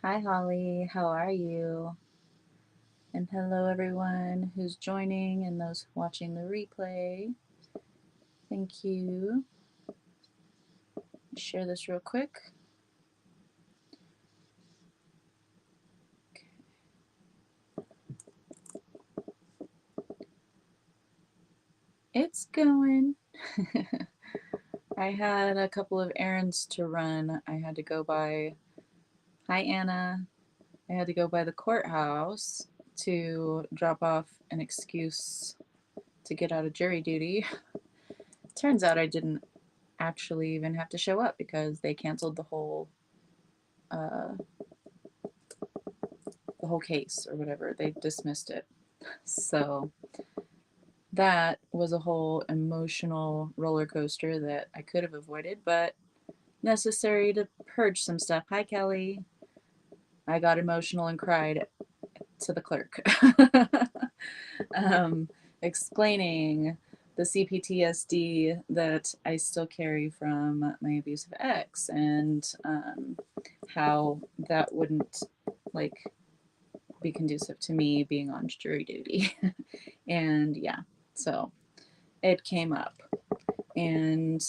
Hi, Holly. How are you? And hello, everyone who's joining and those watching the replay. Thank you. Share this real quick. It's going. I had a couple of errands to run. I had to go by, hi, Anna. I had to go by the courthouse to drop off an excuse to get out of jury duty. Turns out I didn't actually even have to show up because they canceled uh, the whole case or whatever. They dismissed it. So that was a whole emotional roller coaster that I could have avoided, but necessary to purge some stuff. Hi, Kelly. I got emotional and cried to the clerk, um, explaining the CPTSD that I still carry from my abusive ex and how that wouldn't like be conducive to me being on jury duty. And yeah, so it came up and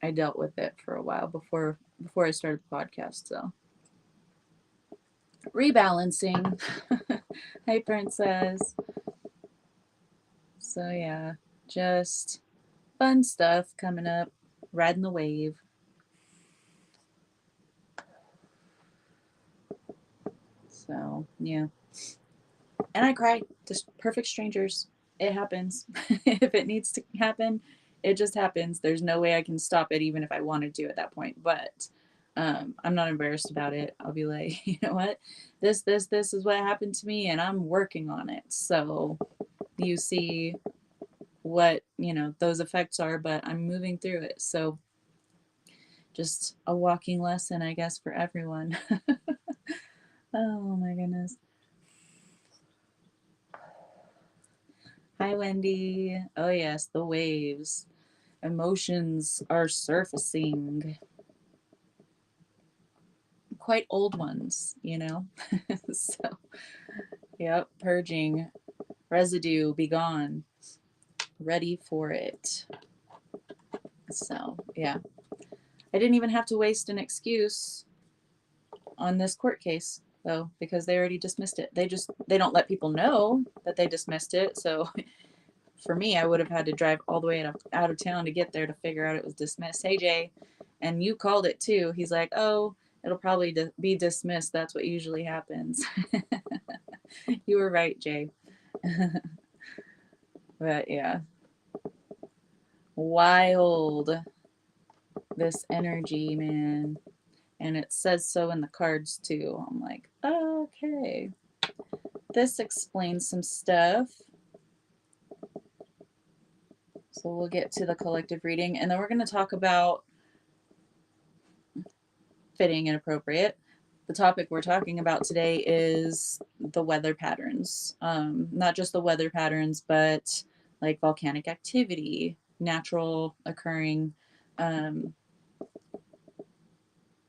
I dealt with it for a while before I started the podcast. So rebalancing. Hi, Princess. So yeah, just fun stuff coming up, riding the wave. So yeah, and I cried. Just perfect strangers. It happens. If it needs to happen, it just happens. There's no way I can stop it, even if I wanted to at that point. But I'm not embarrassed about it. I'll be like, you know what, this is what happened to me, and I'm working on it. So you see what those effects are, but I'm moving through it. So just a walking lesson, I guess, for everyone. Oh my goodness. Hi, Wendy. Oh yes, the waves. Emotions are surfacing. Quite old ones, So, yep, purging. Residue, be gone. Ready for it. So, yeah. I didn't even have to waste an excuse on this court case, though, because they already dismissed it. They don't let people know that they dismissed it. So, for me, I would have had to drive all the way out of town to get there to figure out it was dismissed. Hey, Jay, and you called it too. He's like, oh, it'll probably be dismissed. That's what usually happens. You were right, Jay. But yeah, wild, this energy, man. And it says so in the cards too. I'm like, okay, this explains some stuff. So we'll get to the collective reading, and then we're going to talk about fitting and appropriate. The topic we're talking about today is the weather patterns. Not just the weather patterns, but like volcanic activity, natural occurring,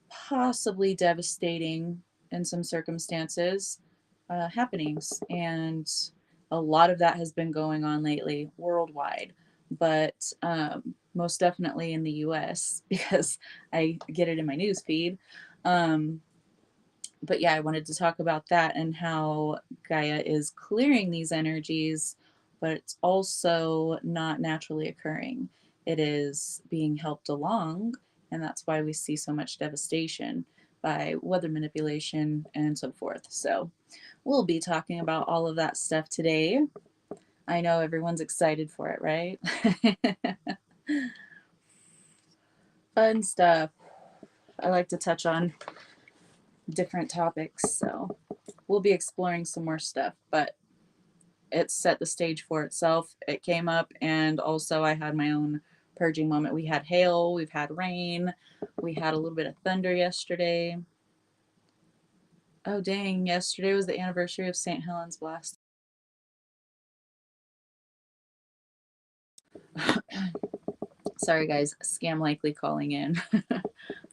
possibly devastating in some circumstances, happenings. And a lot of that has been going on lately worldwide, but most definitely in the US because I get it in my news feed. But yeah, I wanted to talk about that and how Gaia is clearing these energies, but it's also not naturally occurring. It is being helped along, and that's why we see so much devastation by weather manipulation and so forth. So, we'll be talking about all of that stuff today. I know everyone's excited for it, right? Fun stuff. I like to touch on different topics, so we'll be exploring some more stuff, but it set the stage for itself. It came up, and also I had my own purging moment. We had hail, we've had rain, we had a little bit of thunder yesterday. Oh, dang, yesterday was the anniversary of St. Helens Blast. Sorry, guys, scam likely calling in.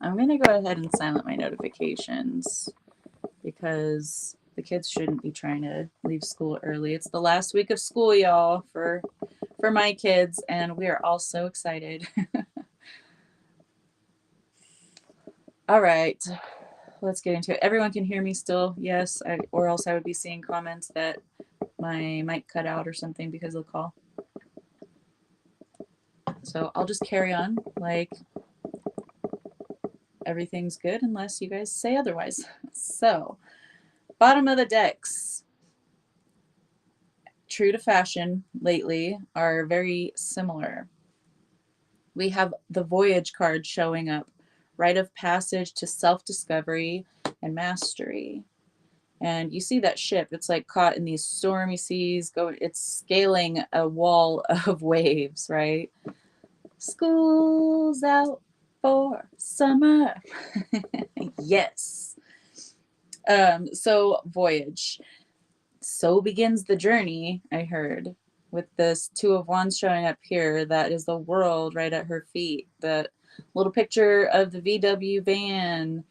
I'm going to go ahead and silent my notifications because the kids shouldn't be trying to leave school early. It's the last week of school, y'all, for my kids, and we are all so excited. All right, let's get into it. Everyone can hear me still? Yes, or else I would be seeing comments that my mic cut out or something because of the call. So I'll just carry on like everything's good unless you guys say otherwise. So, bottom of the decks, true to fashion lately, are very similar. We have the Voyage card showing up, rite of passage to self-discovery and mastery. And you see that ship, it's like caught in these stormy seas, it's scaling a wall of waves, right? School's out for summer. Yes. So Voyage. So begins the journey, I heard, with this Two of Wands showing up here. That is the world right at her feet. That little picture of the VW van.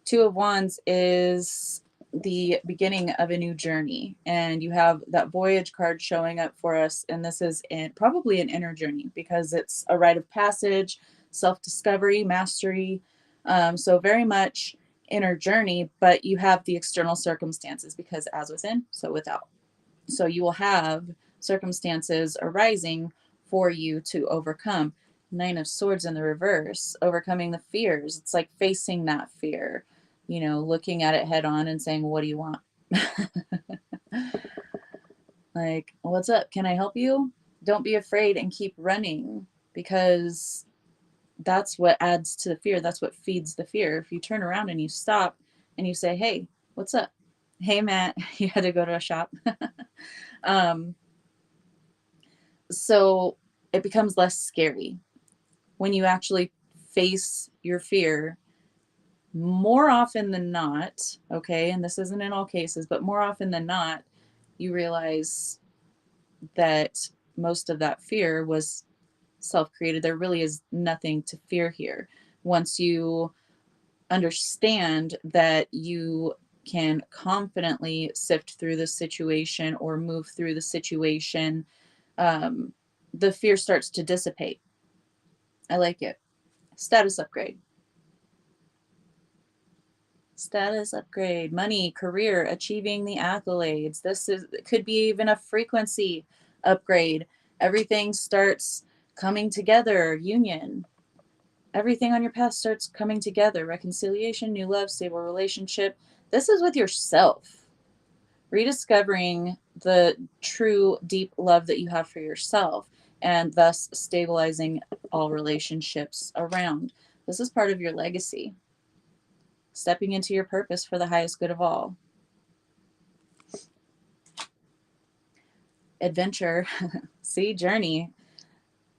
Two of Wands is the beginning of a new journey, and you have that Voyage card showing up for us, and this is probably an inner journey because it's a rite of passage, self-discovery, mastery, so very much inner journey, but you have the external circumstances because as within, so without. So you will have circumstances arising for you to overcome. Nine of Swords in the reverse, overcoming the fears. It's like facing that fear, you know, looking at it head on and saying, what do you want? Like, what's up? Can I help you? Don't be afraid and keep running, because that's what adds to the fear. That's what feeds the fear. If you turn around and you stop and you say, hey, what's up? Hey, Matt, you had to go to a shop. So it becomes less scary when you actually face your fear. More often than not, okay, and this isn't in all cases, but more often than not, you realize that most of that fear was self-created. There really is nothing to fear here. Once you understand that you can confidently sift through the situation or move through the situation, the fear starts to dissipate. I like it. Status upgrade. Status upgrade, money, career, achieving the accolades. This could be even a frequency upgrade. Everything starts coming together, union. Everything on your path starts coming together. Reconciliation, new love, stable relationship. This is with yourself. Rediscovering the true deep love that you have for yourself, and thus stabilizing all relationships around. This is part of your legacy. Stepping into your purpose for the highest good of all. Adventure. See, journey.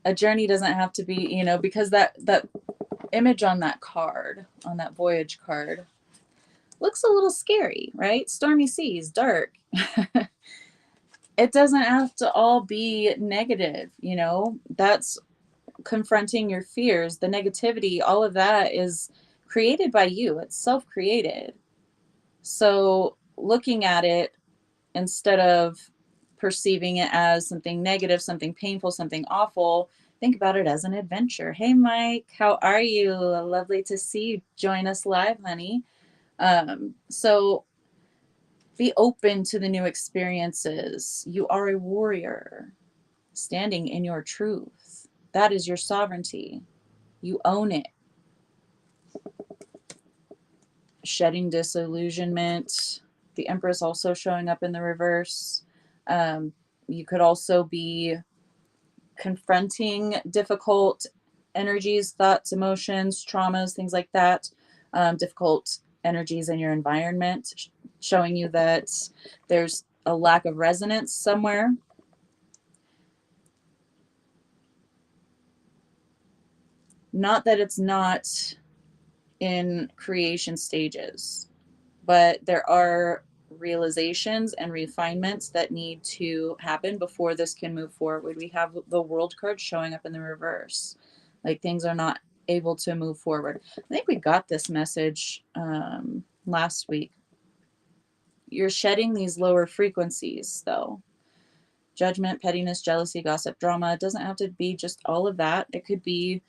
A journey doesn't have to be, you know, because that image on that card, on that Voyage card, looks a little scary, right? Stormy seas, dark. It doesn't have to all be negative, you know. That's confronting your fears. The negativity, all of that is created by you. It's self-created. So looking at it, instead of perceiving it as something negative, something painful, something awful, think about it as an adventure. Hey, Mike, how are you? Lovely to see you. Join us live, honey. So be open to the new experiences. You are a warrior standing in your truth. That is your sovereignty. You own it. Shedding disillusionment. The Empress also showing up in the reverse. You could also be confronting difficult energies, thoughts, emotions, traumas, things like that. Difficult energies in your environment, showing you that there's a lack of resonance somewhere. Not that it's not in creation stages, but there are realizations and refinements that need to happen before this can move forward. We have the World card showing up in the reverse. Like, things are not able to move forward. I think we got this message last week. you're shedding these lower frequencies though. Judgment, pettiness, jealousy, gossip, drama. It doesn't have to be just all of that. It could be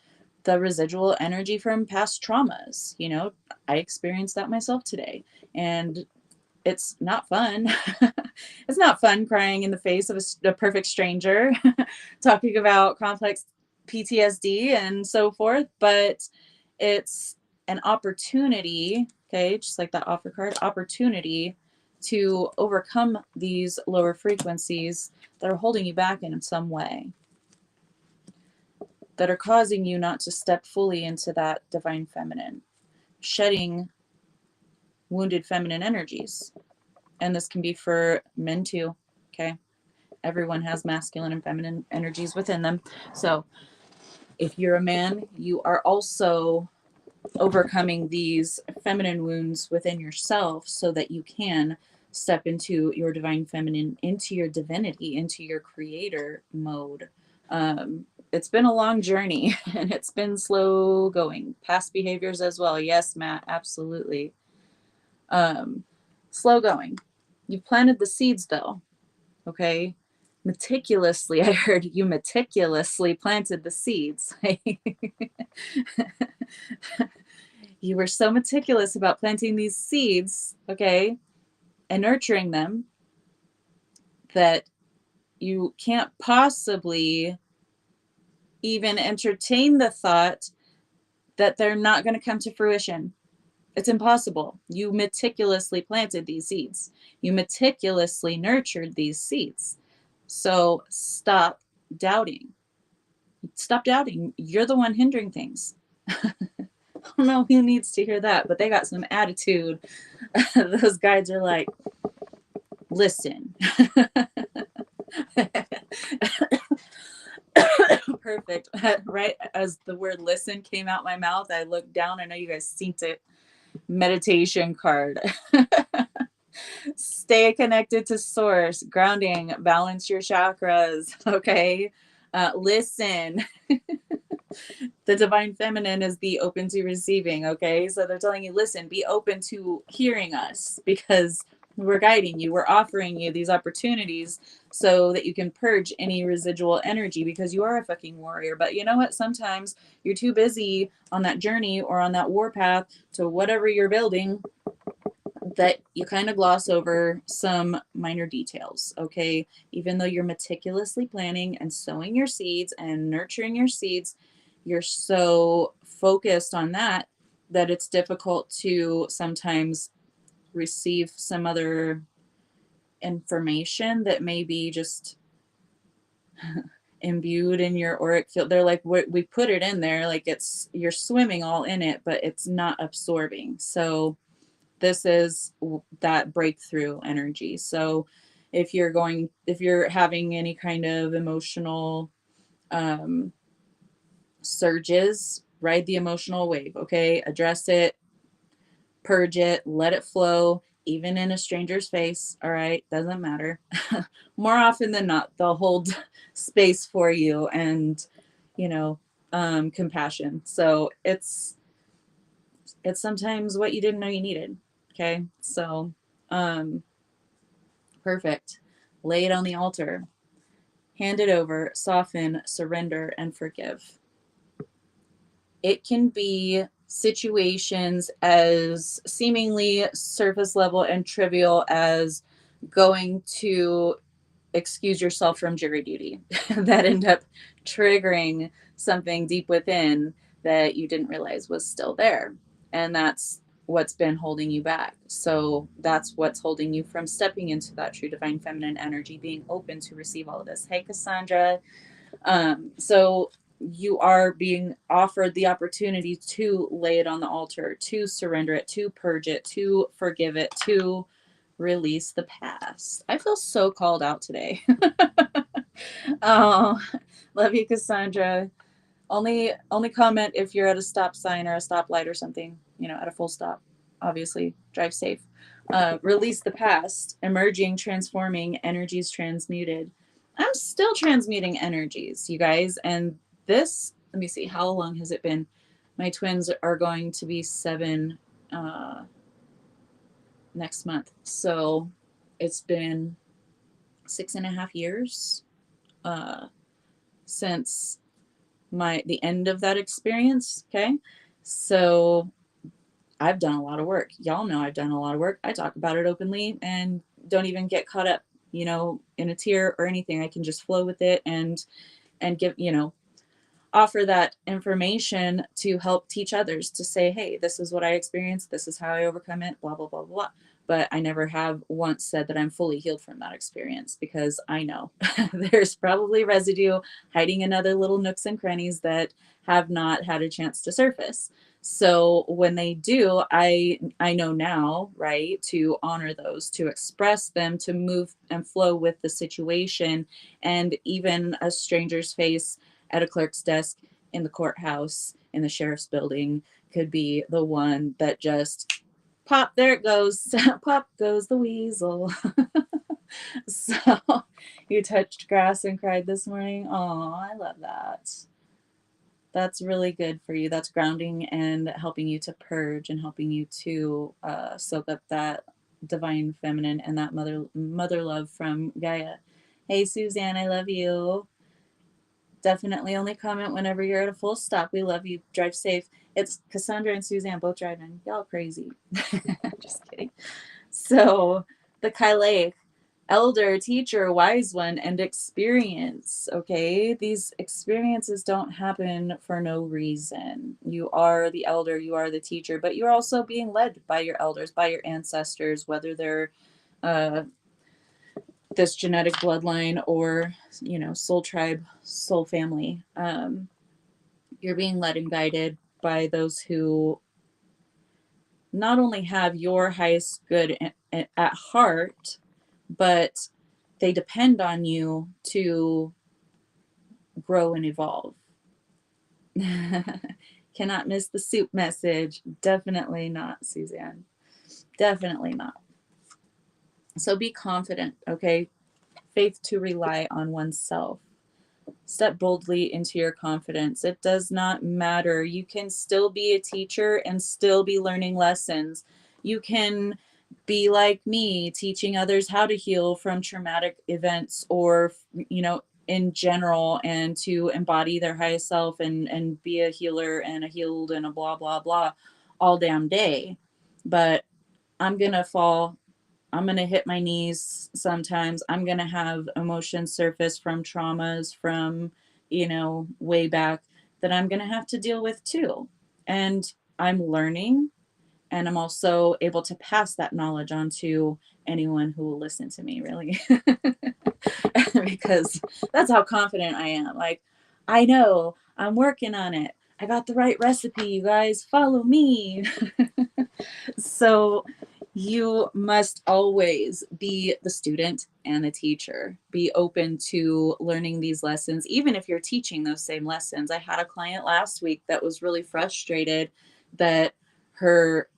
the residual energy from past traumas. You know, I experienced that myself today, and it's not fun. It's not fun crying in the face of a perfect stranger, talking about complex PTSD and so forth, but it's an opportunity, okay, just like that offer card, opportunity to overcome these lower frequencies that are holding you back in some way, that are causing you not to step fully into that divine feminine, shedding wounded feminine energies. And this can be for men too, okay? Everyone has masculine and feminine energies within them. So if you're a man, you are also overcoming these feminine wounds within yourself so that you can step into your divine feminine, into your divinity, into your creator mode. It's been a long journey and it's been slow going. Past behaviors as well. Yes, Matt, absolutely. Slow going. You've planted the seeds though, okay? Meticulously, I heard you meticulously planted the seeds. You were so meticulous about planting these seeds, okay, and nurturing them, that you can't possibly even entertain the thought that they're not going to come to fruition. It's impossible. You meticulously planted these seeds. You meticulously nurtured these seeds. So stop doubting. Stop doubting. You're the one hindering things. I don't know who needs to hear that, but they got some attitude. Those guides are like, listen. Perfect. Right as the word listen came out my mouth, I looked down. I know you guys seen it. Meditation card. Stay connected to source, grounding, balance your chakras. Okay. Listen. The divine feminine is be open to receiving. Okay. So they're telling you, listen, be open to hearing us, because we're guiding you. We're offering you these opportunities so that you can purge any residual energy, because you are a fucking warrior. But you know what? Sometimes you're too busy on that journey or on that war path to whatever you're building that you kind of gloss over some minor details, okay? Even though you're meticulously planning and sowing your seeds and nurturing your seeds, you're so focused on that that it's difficult to sometimes receive some other information that may be just imbued in your auric field. They're like, we put it in there, like it's, you're swimming all in it, but it's not absorbing. So this is that breakthrough energy. So if you're having any kind of emotional surges, ride the emotional wave, okay? Address it, purge it, let it flow, even in a stranger's face, all right? Doesn't matter. More often than not, they'll hold space for you and, compassion. So it's sometimes what you didn't know you needed. Okay, so perfect. Lay it on the altar. Hand it over, soften, surrender, and forgive. It can be situations as seemingly surface level and trivial as going to excuse yourself from jury duty that end up triggering something deep within that you didn't realize was still there. And that's what's been holding you back. So that's what's holding you from stepping into that true divine feminine energy, being open to receive all of this. Hey, Cassandra. So you are being offered the opportunity to lay it on the altar, to surrender it, to purge it, to forgive it, to release the past. I feel so called out today. Oh, love you, Cassandra. Only comment if you're at a stop sign or a stoplight or something, at a full stop. Obviously, drive safe. Release the past, emerging, transforming, energies transmuted. I'm still transmuting energies, you guys. And this, let me see, how long has it been? My twins are going to be 7 next month. So it's been 6.5 years since the end of that experience. Okay. So I've done a lot of work. Y'all know I've done a lot of work. I talk about it openly and don't even get caught up, in a tear or anything. I can just flow with it and give, offer that information to help teach others, to say, hey, this is what I experienced. This is how I overcome it, blah, blah, blah, blah. But I never have once said that I'm fully healed from that experience, because I know there's probably residue hiding in other little nooks and crannies that have not had a chance to surface. So when they do, I know now, right, to honor those, to express them, to move and flow with the situation. And even a stranger's face at a clerk's desk in the courthouse, in the sheriff's building, could be the one that just pop, there it goes, pop goes the weasel. So you touched grass and cried this morning. Oh, I love that. That's really good for you. That's grounding and helping you to purge and helping you to soak up that divine feminine and that mother love from Gaia. Hey, Suzanne, I love you. Definitely only comment whenever you're at a full stop. We love you. Drive safe. It's Cassandra and Suzanne both driving. Y'all crazy. Just kidding. So the Kaileh, elder, teacher, wise one, and experience. Okay, these experiences don't happen for no reason. You are the elder, you are the teacher, but you're also being led by your elders, by your ancestors, whether they're this genetic bloodline or, soul tribe, soul family. You're being led and guided by those who not only have your highest good at heart, but they depend on you to grow and evolve. Cannot miss the soup message. Definitely not, Suzanne. Definitely not. So be confident, okay? Faith to rely on oneself. Step boldly into your confidence. It does not matter. You can still be a teacher and still be learning lessons. You can be like me, teaching others how to heal from traumatic events, or, in general, and to embody their highest self and be a healer and a healed and a blah, blah, blah all damn day. But I'm going to fall. I'm going to hit my knees sometimes. I'm going to have emotions surface from traumas from, way back, that I'm going to have to deal with too. And I'm learning, and I'm also able to pass that knowledge on to anyone who will listen to me, really. Because that's how confident I am. Like, I know, I'm working on it. I got the right recipe, you guys. Follow me. So you must always be the student and the teacher. Be open to learning these lessons, even if you're teaching those same lessons. I had a client last week that was really frustrated that her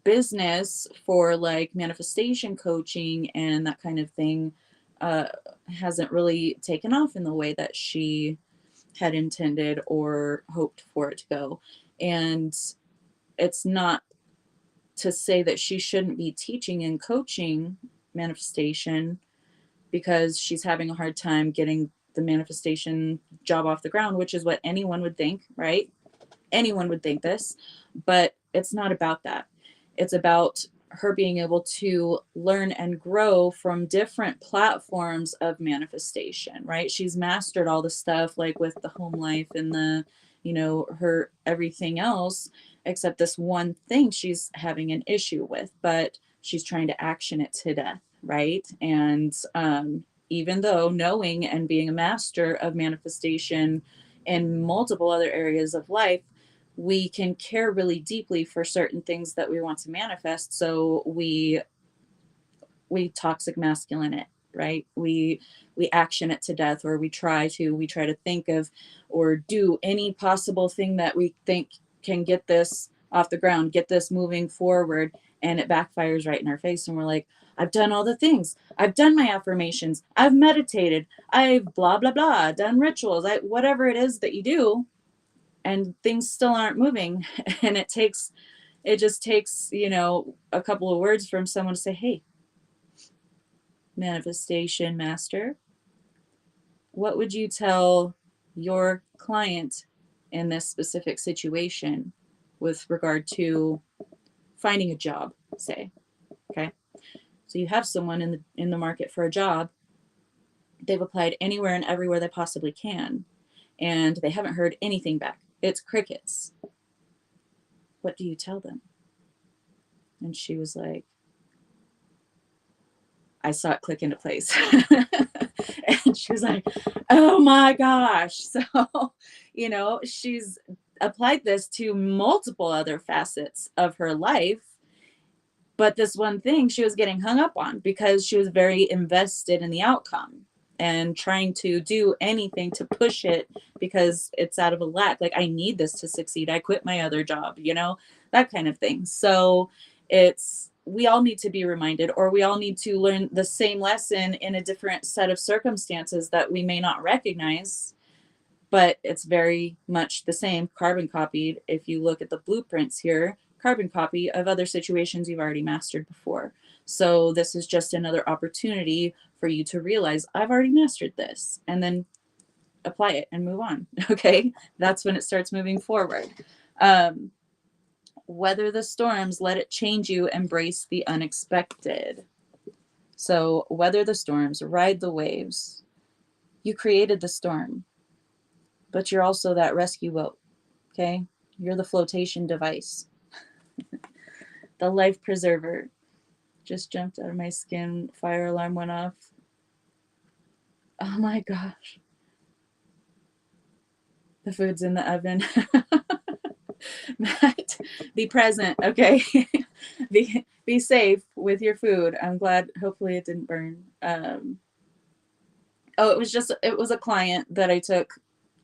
business for like manifestation coaching and that kind of thing hasn't really taken off in the way that she had intended or hoped for it to go. And it's not to say that she shouldn't be teaching and coaching manifestation, because she's having a hard time getting the manifestation job off the ground, which is what anyone would think, right? Anyone would think this, but it's not about that. It's about her being able to learn and grow from different platforms of manifestation, right? She's mastered all the stuff, like with the home life and the, her everything else, except this one thing she's having an issue with, but she's trying to action it to death, right? And even though knowing and being a master of manifestation in multiple other areas of life, we can care really deeply for certain things that we want to manifest. So we toxic masculine it, right? We action it to death, or we try to think of or do any possible thing that we think can get this off the ground, get this moving forward, and it backfires right in our face. And we're like, I've done all the things. I've done my affirmations. I've meditated. I've blah, blah, blah, done rituals. Whatever it is that you do, and things still aren't moving. And it takes It just takes, you know, a couple of words from someone to say, hey, manifestation master, what would you tell your client in this specific situation with regard to finding a job, say? Okay. So you have someone in the market for a job. They've applied anywhere and everywhere they possibly can, and they haven't heard anything back. It's crickets. What do you tell them? And she was like, I saw it click into place. And she was like, oh my gosh. So, you know, she's applied this to multiple other facets of her life. But this one thing she was getting hung up on because she was very invested in the outcome and trying to do anything to push it because it's out of a lack. Like, I need this to succeed. I quit my other job, you know, that kind of thing. So we all need to be reminded, or we all need to learn the same lesson in a different set of circumstances that we may not recognize, but it's very much the same, carbon copied. If you look at the blueprints here, carbon copy of other situations you've already mastered before. So this is just another opportunity for you to realize, I've already mastered this, and then apply it and move on. Okay, that's when it starts moving forward. Weather the storms, let it change you, embrace the unexpected. So weather the storms, ride the waves. You created the storm, but you're also that rescue boat. Okay, you're the flotation device. The life preserver. Just jumped out of my skin. Fire alarm went off. Oh my gosh. The food's in the oven. Matt, be present, okay? be safe with your food. I'm glad, hopefully it didn't burn. It was a client that I took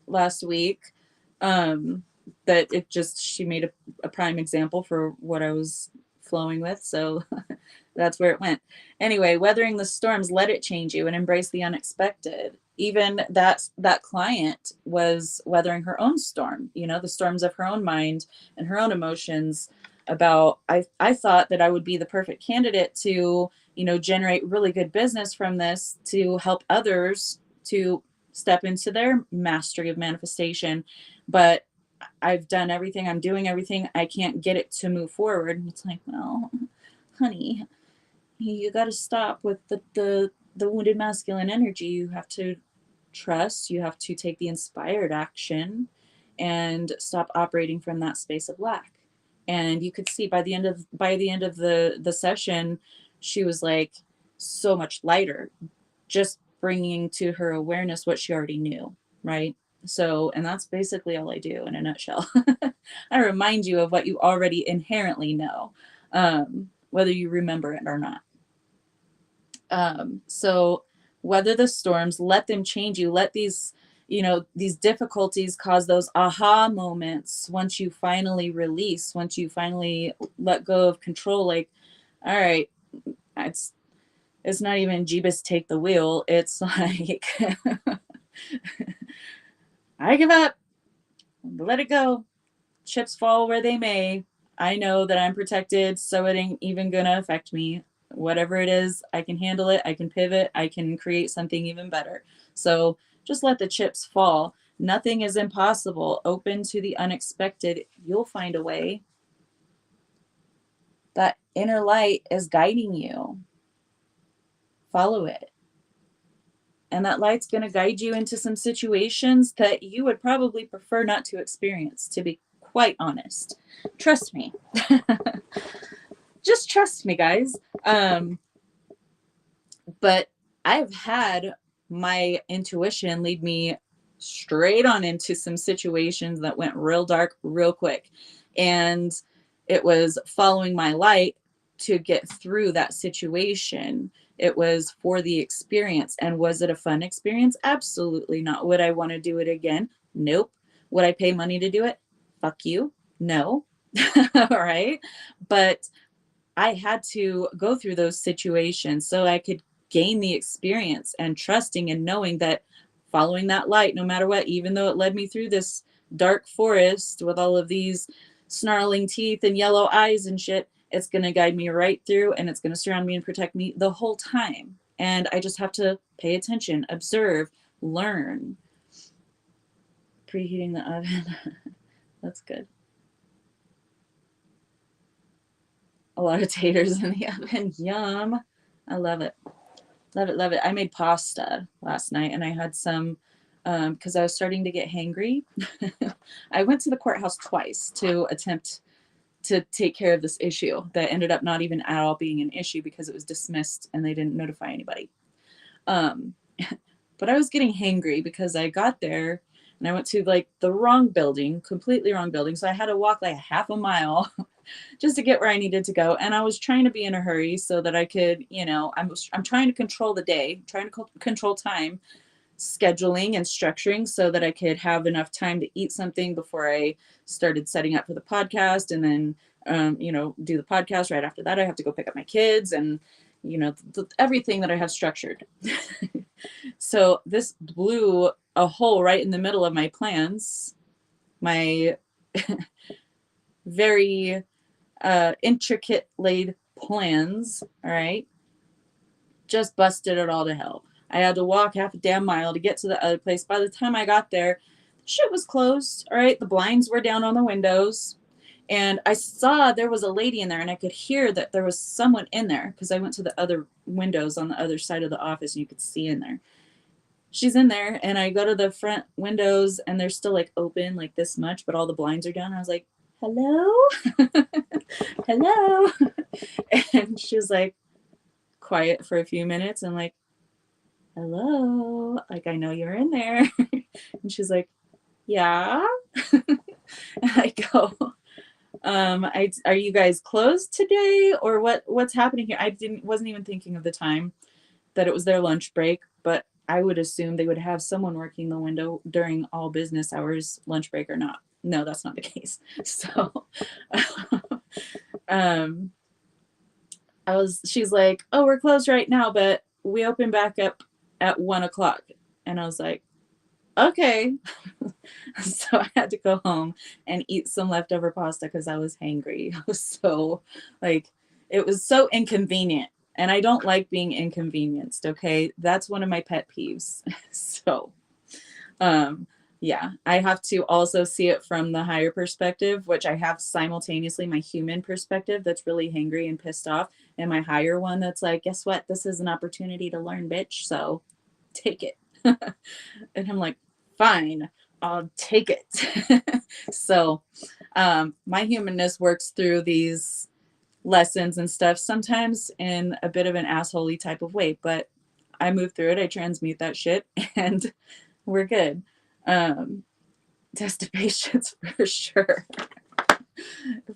last week. She made a prime example for what I was flowing with. So that's where it went. Anyway, weathering the storms, let it change you, and embrace the unexpected. Even that client was weathering her own storm, you know, the storms of her own mind and her own emotions about, I thought that I would be the perfect candidate to, you know, generate really good business from this, to help others to step into their mastery of manifestation. But I've done everything, I'm doing everything, I can't get it to move forward. And it's like, well, honey, you got to stop with the wounded masculine energy. You have to trust, you have to take the inspired action and stop operating from that space of lack. And you could see by the end of the session, she was like so much lighter, just bringing to her awareness what she already knew, right? So, and that's basically all I do in a nutshell. I remind you of what you already inherently know, whether you remember it or not. So weather the storms, let them change you. Let these, you know, these difficulties cause those aha moments. Once you finally release, once you finally let go of control, like, all right, it's not even Jeebus take the wheel. It's like, I give up, let it go. Chips fall where they may. I know that I'm protected, so it ain't even gonna affect me. Whatever it is, I can handle it. I can pivot. I can create something even better. So just let the chips fall. Nothing is impossible. Open to the unexpected. You'll find a way. That inner light is guiding you. Follow it. And that light's going to guide you into some situations that you would probably prefer not to experience, to be quite honest. Trust me. Just trust me, guys. But I've had my intuition lead me straight on into some situations that went real dark real quick. And it was following my light to get through that situation. It was for the experience. And was it a fun experience? Absolutely not. Would I want to do it again? Nope. Would I pay money to do it? Fuck you. No. All right. But I had to go through those situations so I could gain the experience, and trusting and knowing that following that light, no matter what, even though it led me through this dark forest with all of these snarling teeth and yellow eyes and shit. It's going to guide me right through, and it's going to surround me and protect me the whole time. And I just have to pay attention, observe, learn. Preheating the oven. That's good. A lot of taters in the oven. Yum. I love it. Love it, love it. I made pasta last night, and I had some because I was starting to get hangry. I went to the courthouse twice to attempt to take care of this issue that ended up not even at all being an issue because it was dismissed and they didn't notify anybody. But I was getting hangry because I got there and I went to like the wrong building, completely wrong building. So I had to walk like half a mile just to get where I needed to go. And I was trying to be in a hurry so that I could, you know, I'm trying to control the day, trying to control time, scheduling and structuring so that I could have enough time to eat something before I started setting up for the podcast. And then, you know, do the podcast right after that. I have to go pick up my kids and, you know, everything that I have structured. So this blew a hole right in the middle of my plans, my very intricate laid plans. All right. Just busted it all to hell. I had to walk half a damn mile to get to the other place. By the time I got there, shit was closed. All right. The blinds were down on the windows. And I saw there was a lady in there, and I could hear that there was someone in there because I went to the other windows on the other side of the office and you could see in there. She's in there, and I go to the front windows and they're still like open like this much, but all the blinds are down. I was like, hello? Hello? And she was like quiet for a few minutes and like, hello? Like, I know you're in there. And she's like, yeah. And I go, are you guys closed today or what's happening here? Wasn't even thinking of the time that it was their lunch break, but I would assume they would have someone working the window during all business hours, lunch break or not. No, that's not the case. So, she's like, oh, we're closed right now, but we open back up at 1:00. And I was like, okay. So I had to go home and eat some leftover pasta because I was hangry. I was so like, it was so inconvenient. And I don't like being inconvenienced. Okay. That's one of my pet peeves. So, yeah, I have to also see it from the higher perspective, which I have simultaneously my human perspective that's really hangry and pissed off, and my higher one that's like, guess what? This is an opportunity to learn, bitch. So take it. And I'm like, fine, I'll take it. So my humanness works through these lessons and stuff, sometimes in a bit of an assholey type of way, but I move through it. I transmute that shit and we're good. Test of patience for sure.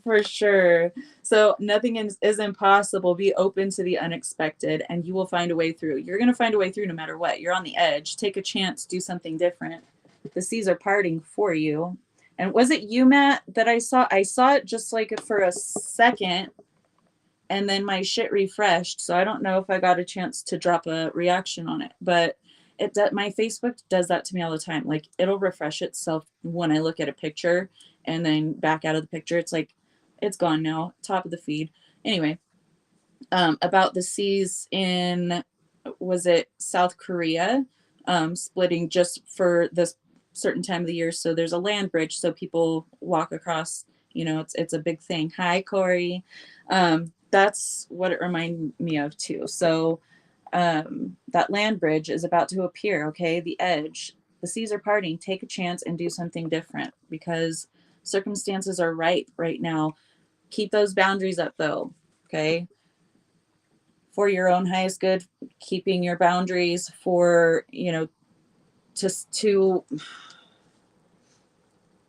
For sure. So nothing is impossible. Be open to the unexpected and you will find a way through. You're going to find a way through no matter what. You're on the edge. Take a chance. Do something different. The seas are parting for you. And was it you, Matt, that I saw? I saw it just like for a second and then my shit refreshed. So I don't know if I got a chance to drop a reaction on it, but my Facebook does that to me all the time. Like it'll refresh itself when I look at a picture and then back out of the picture. It's like, it's gone now, top of the feed. Anyway, about the seas in, was it South Korea, splitting just for this certain time of the year. So there's a land bridge. So people walk across, you know, it's a big thing. Hi, Corey. That's what it reminded me of too. So that land bridge is about to appear. Okay. The edge, the seas are parting. Take a chance and do something different because circumstances are ripe right now. Keep those boundaries up though. Okay. For your own highest good, keeping your boundaries for, you know, just to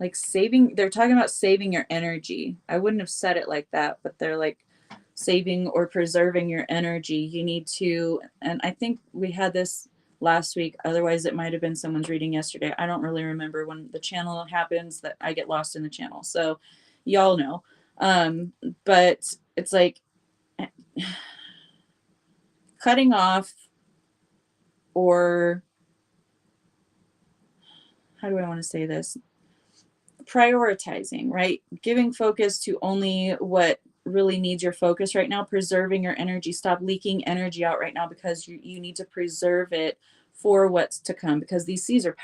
like saving, they're talking about saving your energy. I wouldn't have said it like that, but they're like saving or preserving your energy. You need to, and I think we had this last week. Otherwise it might've been someone's reading yesterday. I don't really remember when the channel happens that I get lost in the channel. So y'all know. But it's like cutting off, or how do I want to say this? prioritizing, right? Giving focus to only what really needs your focus right now, preserving your energy. Stop leaking energy out right now, because you need to preserve it for what's to come, because these seas are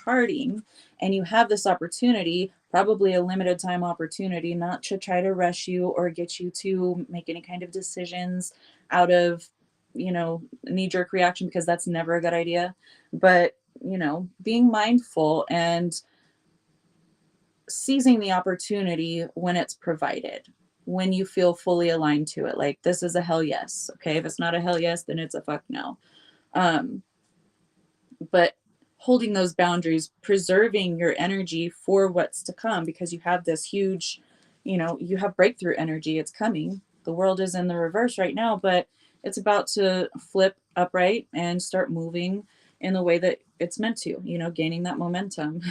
parting, and you have this opportunity, probably a limited time opportunity, not to try to rush you or get you to make any kind of decisions out of, you know, knee-jerk reaction, because that's never a good idea. But, you know, being mindful and seizing the opportunity when it's provided, when you feel fully aligned to it. Like, this is a hell yes. Okay. If it's not a hell yes, then it's a fuck no. But holding those boundaries, preserving your energy for what's to come, because you have this huge, you know, you have breakthrough energy. It's coming. The world is in the reverse right now, but it's about to flip upright and start moving in the way that it's meant to, you know, gaining that momentum.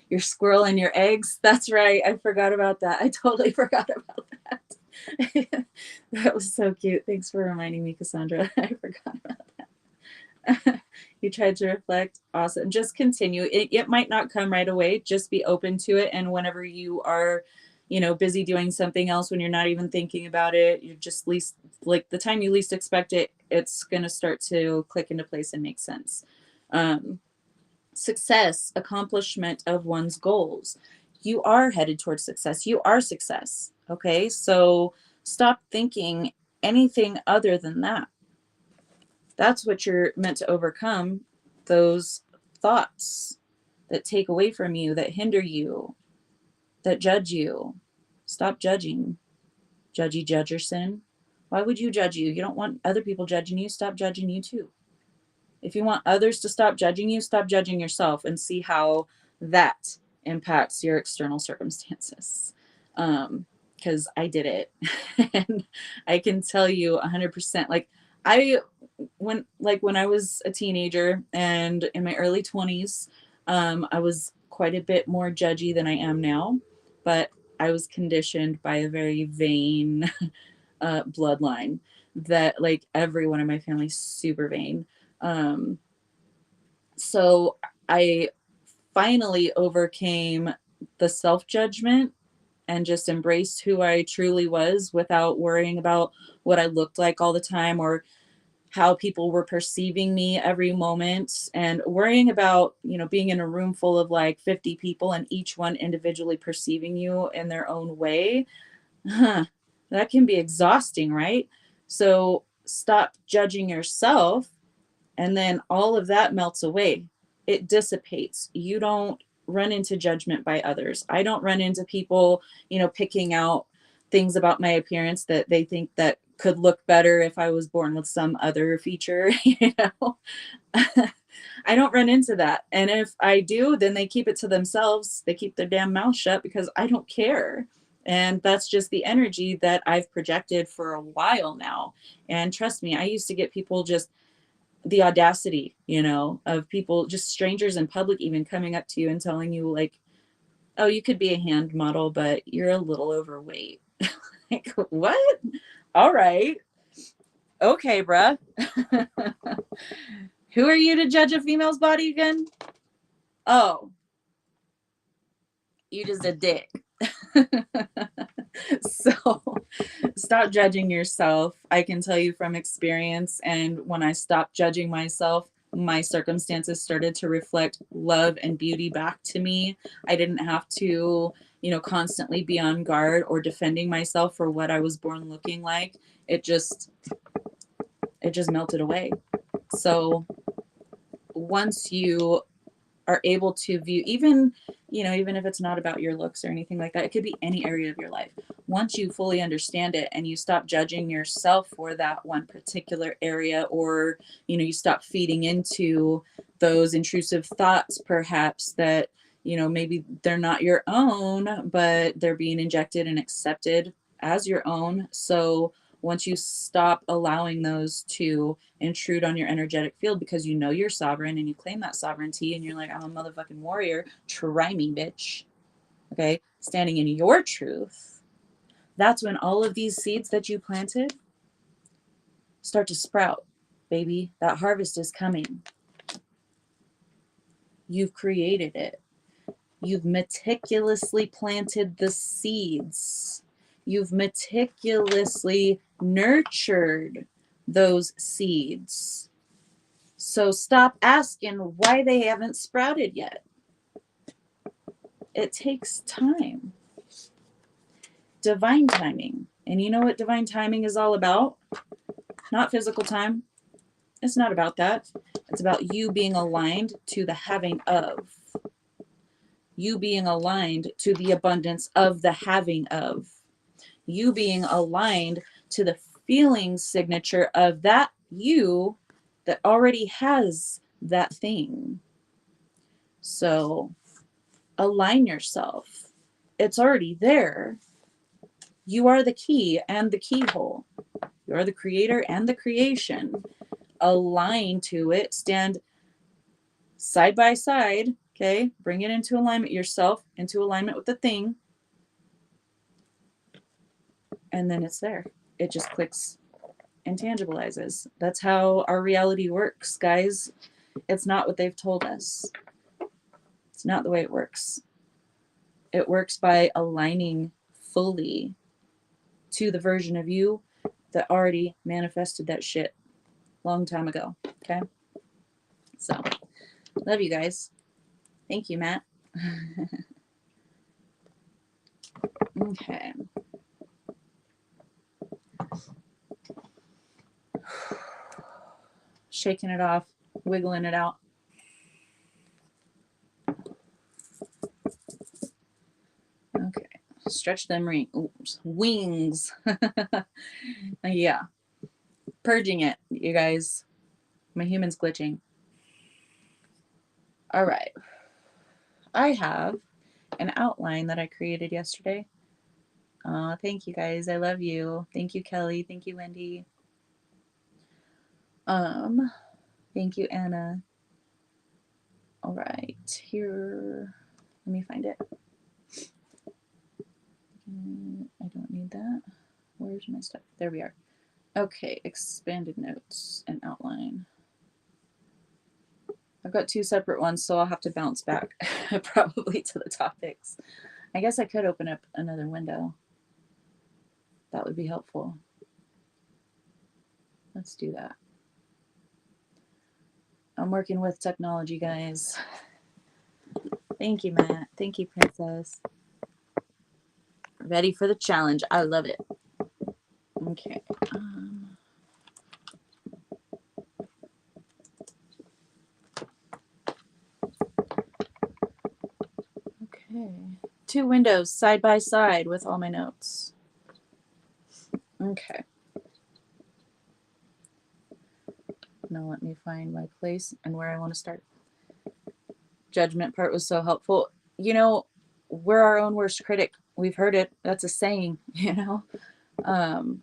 Your squirrel and your eggs. That's right. I forgot about that. I totally forgot about that. That was so cute. Thanks for reminding me, Cassandra. I forgot about that. You tried to reflect. Awesome. Just continue. It might not come right away. Just be open to it. And whenever you are, you know, busy doing something else, when you're not even thinking about it, you're just least, like, the time you least expect it, it's going to start to click into place and make sense. Success, accomplishment of one's goals. You are headed towards success. You are success. Okay. So stop thinking anything other than that. That's what you're meant to overcome, those thoughts that take away from you, that hinder you, that judge you. Stop judging. Judgy Judgerson. Why would you judge you? You don't want other people judging you. Stop judging you too. If you want others to stop judging you, stop judging yourself, and see how that impacts your external circumstances. Because I did it. And I can tell you 100%, like, when I was a teenager and in my early 20s, I was quite a bit more judgy than I am now, but I was conditioned by a very vain bloodline, that, like, everyone in my family is super vain. So I finally overcame the self-judgment and just embraced who I truly was, without worrying about what I looked like all the time, or how people were perceiving me every moment, and worrying about, you know, being in a room full of like 50 people and each one individually perceiving you in their own way. That can be exhausting, right? So stop judging yourself, and then all of that melts away. It dissipates. You don't run into judgment by others. I don't run into people, you know, picking out things about my appearance that they think that could look better if I was born with some other feature, you know. I don't run into that. And if I do, then they keep it to themselves. They keep their damn mouth shut, because I don't care. And that's just the energy that I've projected for a while now. And trust me, I used to get people, just the audacity, you know, of people, just strangers in public, even coming up to you and telling you, like, oh, you could be a hand model, but you're a little overweight. Like, what? All right. Okay, bruh. Who are you to judge a female's body again? Oh, you just a dick. So stop judging yourself. I can tell you from experience, and when I stopped judging myself, my circumstances started to reflect love and beauty back to me. I didn't have to, you know, constantly be on guard or defending myself for what I was born looking like. It just melted away. So once you are able to view, even, you know, even if it's not about your looks or anything like that, it could be any area of your life. Once you fully understand it and you stop judging yourself for that one particular area, or, you know, you stop feeding into those intrusive thoughts, perhaps, that, you know, maybe they're not your own, but they're being injected and accepted as your own. So once you stop allowing those to intrude on your energetic field, because you know you're sovereign and you claim that sovereignty, and you're like, I'm a motherfucking warrior, try me, bitch. Okay, standing in your truth, that's when all of these seeds that you planted start to sprout, baby. That harvest is coming. You've created it. You've meticulously planted the seeds. You've meticulously nurtured those seeds. So stop asking why they haven't sprouted yet. It takes time. Divine timing. And you know what divine timing is all about? Not physical time. It's not about that. It's about you being aligned to the having of. You being aligned to the abundance of the having of. You being aligned to the feeling signature of that you that already has that thing. So align yourself. It's already there. You are the key and the keyhole. You are the creator and the creation. Align to it. Stand side by side. Okay. Bring it into alignment yourself, into alignment with the thing. And then it's there. It just clicks and tangibilizes. That's how our reality works, guys. It's not what they've told us. It's not the way it works. It works by aligning fully to the version of you that already manifested that shit long time ago. Okay. So love you guys. Thank you, Matt. Okay. Shaking it off, wiggling it out. Okay. Stretch them wings. Yeah. Purging it, you guys. My human's glitching. All right. I have an outline that I created yesterday. Thank you guys. I love you. Thank you, Kelly. Thank you, Wendy. Thank you, Anna. All right, here, let me find it. I don't need that. Where's my stuff? There we are. Okay, expanded notes and outline. I've got two separate ones, so I'll have to bounce back probably to the topics. I guess I could open up another window. That would be helpful. Let's do that. I'm working with technology, guys. Thank you, Matt. Thank you, Princess. Ready for the challenge. I love it. Okay. Okay. Two windows side by side with all my notes. Okay. Now let me find my place and where I want to start. Judgment part was so helpful. You know, we're our own worst critic. We've heard it. That's a saying, you know.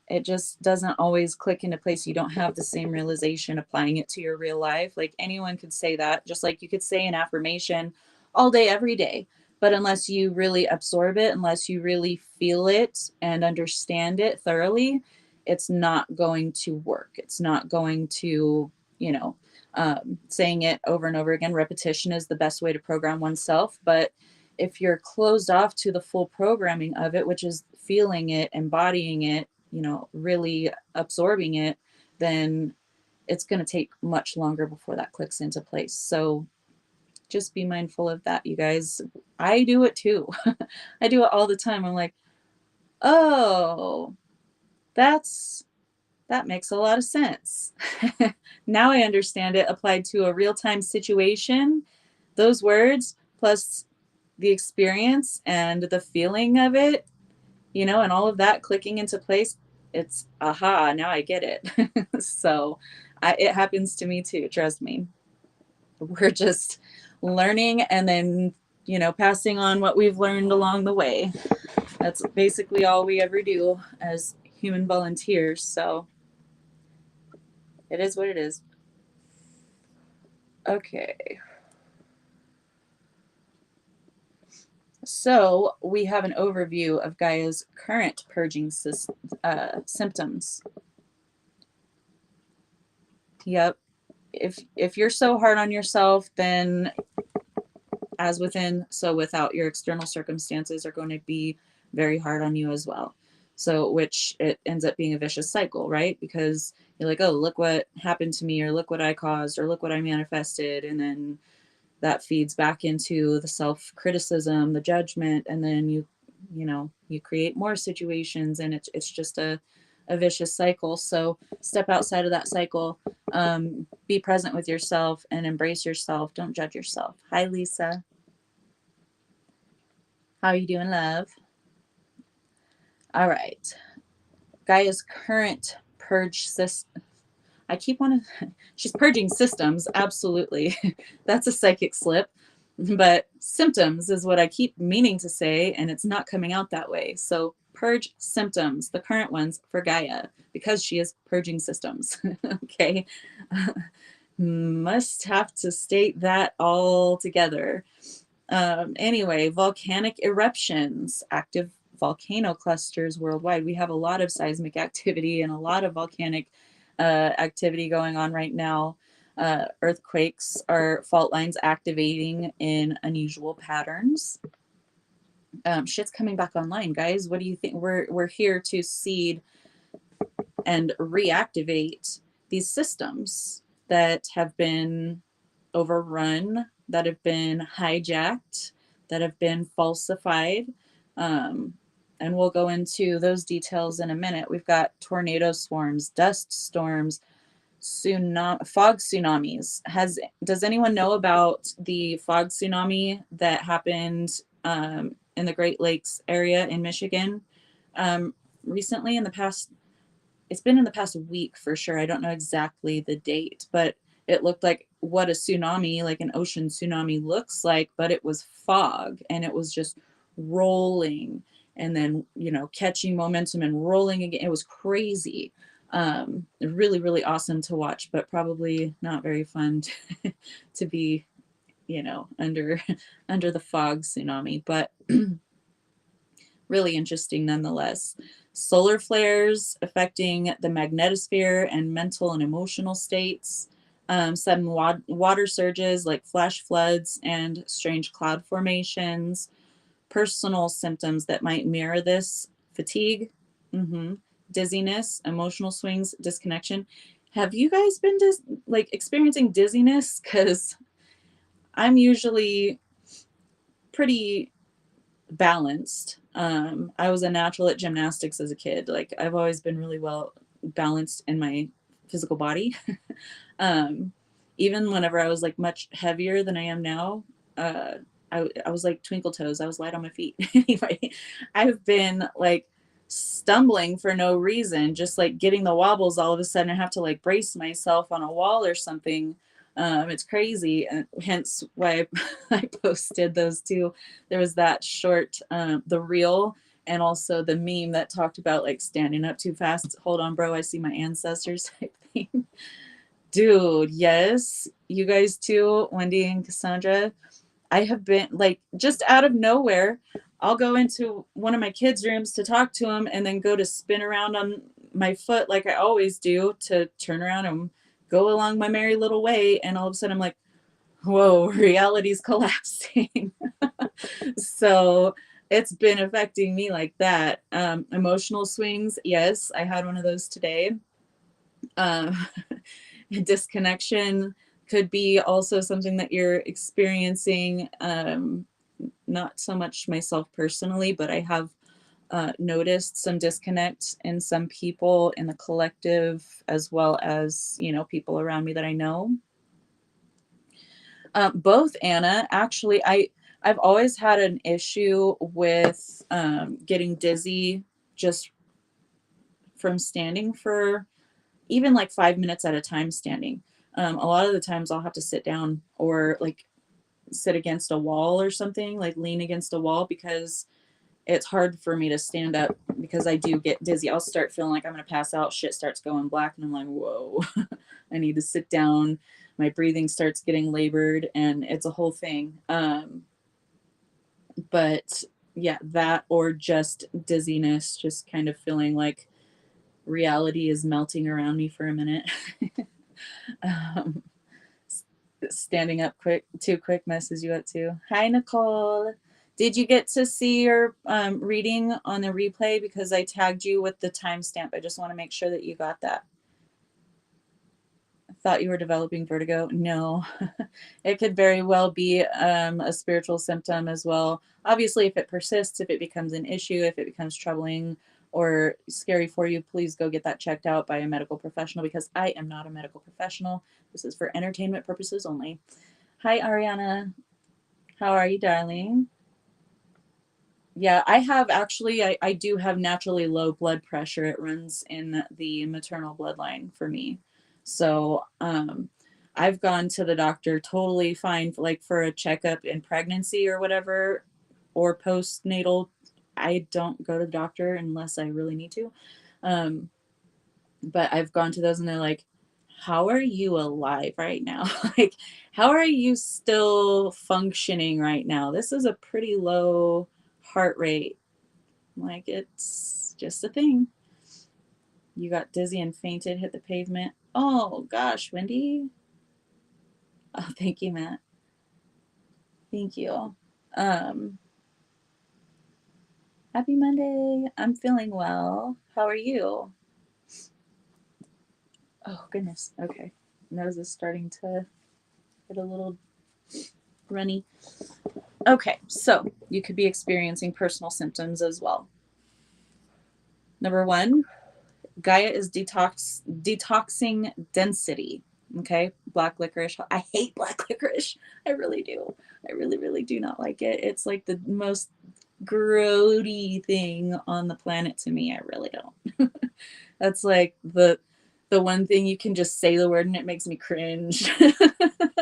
It just doesn't always click into place. You don't have the same realization applying it to your real life. Like anyone could say that, just like you could say an affirmation all day, every day. But unless you really absorb it, unless you really feel it and understand it thoroughly, it's not going to work. It's not going to, you know, saying it over and over again. Repetition is the best way to program oneself. But if you're closed off to the full programming of it, which is feeling it, embodying it, you know, really absorbing it, then it's going to take much longer before that clicks into place. So just be mindful of that, you guys. I do it too. I do it all the time. I'm like, oh, that makes a lot of sense. Now I understand it applied to a real-time situation. Those words plus the experience and the feeling of it, you know, and all of that clicking into place, it's aha, now I get it. So it happens to me too, trust me. We're just learning and then, you know, passing on what we've learned along the way. That's basically all we ever do as human volunteers. So it is what it is. Okay. So we have an overview of Gaia's current purging symptoms. Yep. If you're so hard on yourself, then as within, so without, your external circumstances are going to be very hard on you as well. So, which it ends up being a vicious cycle, right? Because you're like, oh, look what happened to me, or look what I caused, or look what I manifested. And then that feeds back into the self-criticism, the judgment, and then you create more situations, and it's just a vicious cycle. So step outside of that cycle, be present with yourself and embrace yourself. Don't judge yourself. Hi, Lisa. How are you doing, love? All right. Gaia's current purge system. I keep wanting, she's purging systems. Absolutely. That's a psychic slip. But symptoms is what I keep meaning to say, and it's not coming out that way. So purge symptoms, the current ones for Gaia, because she is purging systems. Okay. Must have to state that all together. Anyway, volcanic eruptions, active volcano clusters worldwide. We have a lot of seismic activity and a lot of volcanic activity going on right now. Earthquakes are fault lines activating in unusual patterns. Shit's coming back online, guys. What do you think? We're here to seed and reactivate these systems that have been overrun, that have been hijacked, that have been falsified. And we'll go into those details in a minute. We've got tornado swarms, dust storms, fog tsunamis. Does anyone know about the fog tsunami that happened in the Great Lakes area in Michigan recently? It's been in the past week for sure. I don't know exactly the date, but it looked like what a tsunami, like an ocean tsunami, looks like, but it was fog, and it was just rolling and then catching momentum and rolling again. It was crazy. Really, really awesome to watch, but probably not very fun to be under the fog tsunami, but really interesting nonetheless. Solar flares affecting the magnetosphere and mental and emotional states. Sudden water surges like flash floods and strange cloud formations. Personal symptoms that might mirror this: fatigue, dizziness, emotional swings, disconnection. Have you guys been experiencing dizziness? Because I'm usually pretty balanced. I was a natural at gymnastics as a kid. Like, I've always been really well balanced in my physical body. Even whenever I was like much heavier than I am now, I was like twinkle toes. I was light on my feet. Anyway, I've been like stumbling for no reason, just like getting the wobbles. All of a sudden I have to like brace myself on a wall or something. It's crazy, and hence why I posted those two. There was that short, the reel, and also the meme that talked about like standing up too fast. Hold on, bro, I see my ancestors type thing. Dude, yes, you guys too, Wendy and Cassandra. I have been like, just out of nowhere, I'll go into one of my kids' rooms to talk to them and then go to spin around on my foot like I always do, to turn around and go along my merry little way. And all of a sudden I'm like, whoa, reality's collapsing. So it's been affecting me like that. Emotional swings. Yes, I had one of those today. Disconnection could be also something that you're experiencing. Not so much myself personally, but I have noticed some disconnect in some people in the collective, as well as, people around me that I know. Both, Anna. Actually, I've always had an issue with getting dizzy just from standing for even like 5 minutes at a time standing. A lot of the times I'll have to sit down or like sit against a wall or something, like lean against a wall, because it's hard for me to stand up because I do get dizzy. I'll start feeling like I'm going to pass out. Shit starts going black and I'm like, whoa, I need to sit down. My breathing starts getting labored and it's a whole thing. But yeah, that, or just dizziness, just kind of feeling like reality is melting around me for a minute. Standing up quick, too quick messes you up too. Hi, Nicole. Did you get to see your reading on the replay? Because I tagged you with the timestamp. I just want to make sure that you got that. I thought you were developing vertigo. No, it could very well be a spiritual symptom as well. Obviously, if it persists, if it becomes an issue, if it becomes troubling or scary for you, please go get that checked out by a medical professional, because I am not a medical professional. This is for entertainment purposes only. Hi, Ariana. How are you, darling? Yeah, I have actually, I do have naturally low blood pressure. It runs in the maternal bloodline for me. So I've gone to the doctor totally fine, like for a checkup in pregnancy or whatever, or postnatal. I don't go to the doctor unless I really need to. But I've gone to those and they're like, how are you alive right now? Like, how are you still functioning right now? This is a pretty low heart rate. Like, it's just a thing. You got dizzy and fainted, hit the pavement. Oh gosh, Wendy. Oh, thank you, Matt. Thank you. Happy Monday. I'm feeling well. How are you? Oh goodness. Okay. Nose is starting to get a little runny. Okay, so you could be experiencing personal symptoms as well. Number one, Gaia is detoxing density. Okay, black licorice. I hate black licorice. I really do. I really, really do not like it. It's like the most grody thing on the planet to me. I really don't. That's like the one thing you can just say the word and it makes me cringe.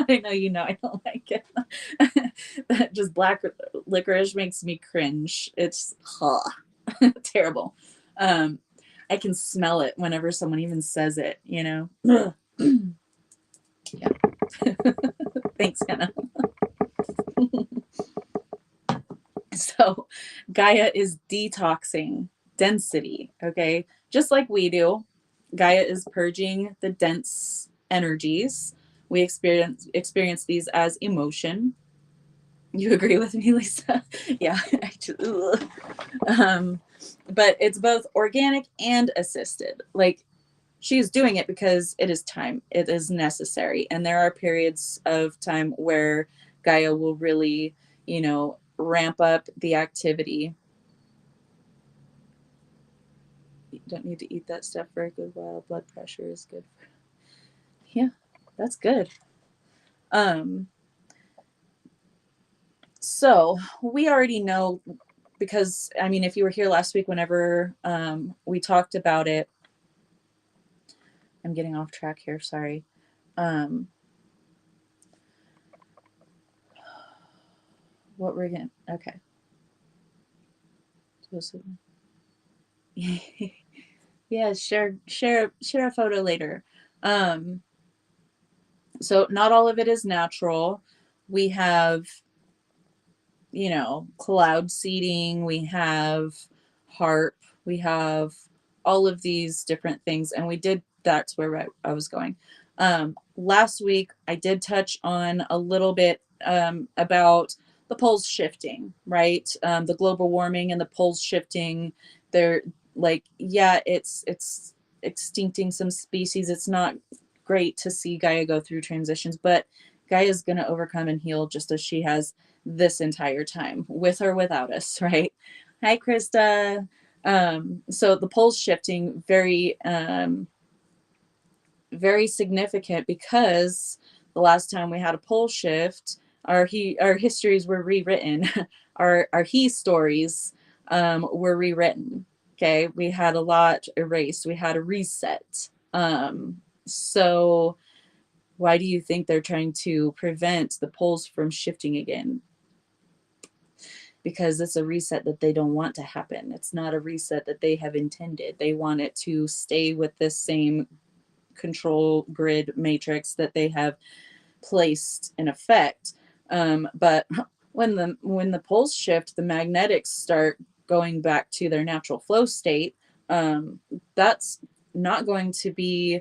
I know you know I don't like it. Just black licorice makes me cringe. It's terrible. I can smell it whenever someone even says it, you know. Yeah. Thanks, Hannah. So Gaia is detoxing density, okay? Just like we do. Gaia is purging the dense energies. We experience these as emotion. You agree with me, Lisa? Yeah. But it's both organic and assisted. Like, she's doing it because it is time. It is necessary. And there are periods of time where Gaia will really, ramp up the activity. You don't need to eat that stuff for a good while. Blood pressure is good. Yeah, that's good. So we already know, because I mean, if you were here last week, whenever we talked about it, I'm getting off track here. Sorry. What we're going to, okay. Yeah, share a photo later. So not all of it is natural. We have, cloud seeding, we have HAARP, we have all of these different things, and that's where I was going. Last week I did touch on a little bit about the poles shifting, right? The global warming and the poles shifting. They're like, yeah, it's extincting some species. It's not great to see Gaia go through transitions, but Gaia is going to overcome and heal just as she has this entire time, with or without us, right? Hi, Krista. So the poles shifting, very very significant, because the last time we had a pole shift, our histories were rewritten. our he stories were rewritten. Okay, we had a lot erased. We had a reset. So why do you think they're trying to prevent the poles from shifting again? Because it's a reset that they don't want to happen. It's not a reset that they have intended. They want it to stay with this same control grid matrix that they have placed in effect. But when the poles shift, the magnetics start going back to their natural flow state. That's not going to be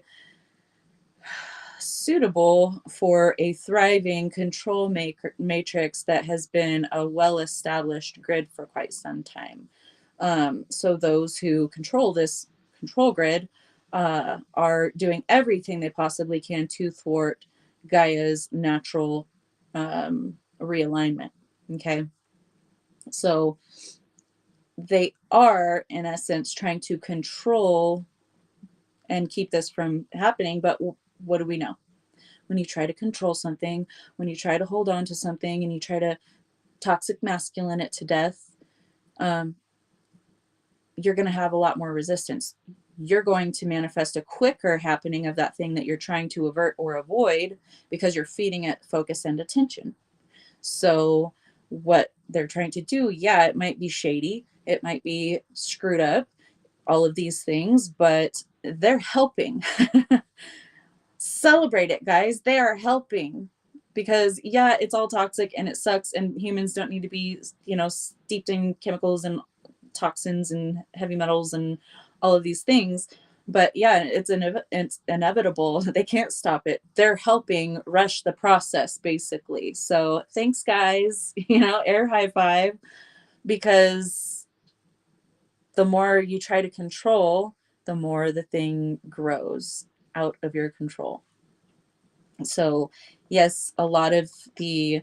suitable for a thriving control matrix that has been a well-established grid for quite some time. So those who control this control grid are doing everything they possibly can to thwart Gaia's natural realignment. Okay. So they are, in essence, trying to control and keep this from happening. But what do we know? When you try to control something, when you try to hold on to something and you try to toxic masculine it to death, you're going to have a lot more resistance. You're going to manifest a quicker happening of that thing that you're trying to avert or avoid because you're feeding it focus and attention. So what they're trying to do, yeah, it might be shady, it might be screwed up, all of these things, but they're helping. Celebrate it, guys. They are helping, because yeah, it's all toxic and it sucks, and humans don't need to be, steeped in chemicals and toxins and heavy metals and all of these things. But yeah, it's inevitable. They can't stop it. They're helping rush the process, basically. So thanks, guys. Air high five, because the more you try to control, the more the thing grows out of your control. So yes, a lot of the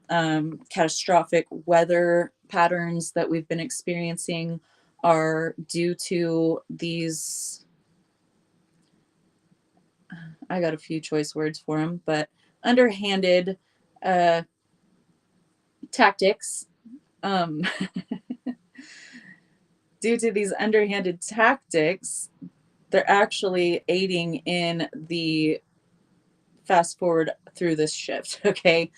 catastrophic weather patterns that we've been experiencing are due to these, I got a few choice words for them, but underhanded tactics. Due to these underhanded tactics, they're actually aiding in the fast forward through this shift. Okay.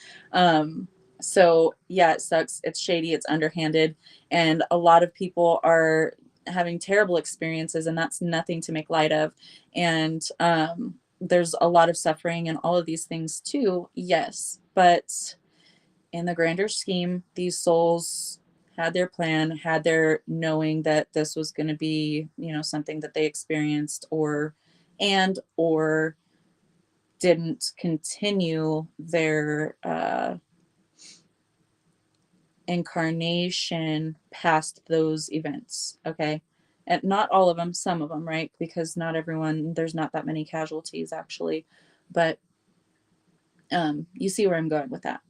So yeah, it sucks. It's shady. It's underhanded. And a lot of people are having terrible experiences, and that's nothing to make light of. And there's a lot of suffering and all of these things too. Yes. But in the grander scheme, these souls had their plan, had their knowing that this was going to be, something that they experienced or didn't continue their incarnation past those events. Okay. And not all of them, some of them, right? Because not everyone, there's not that many casualties actually, but you see where I'm going with that.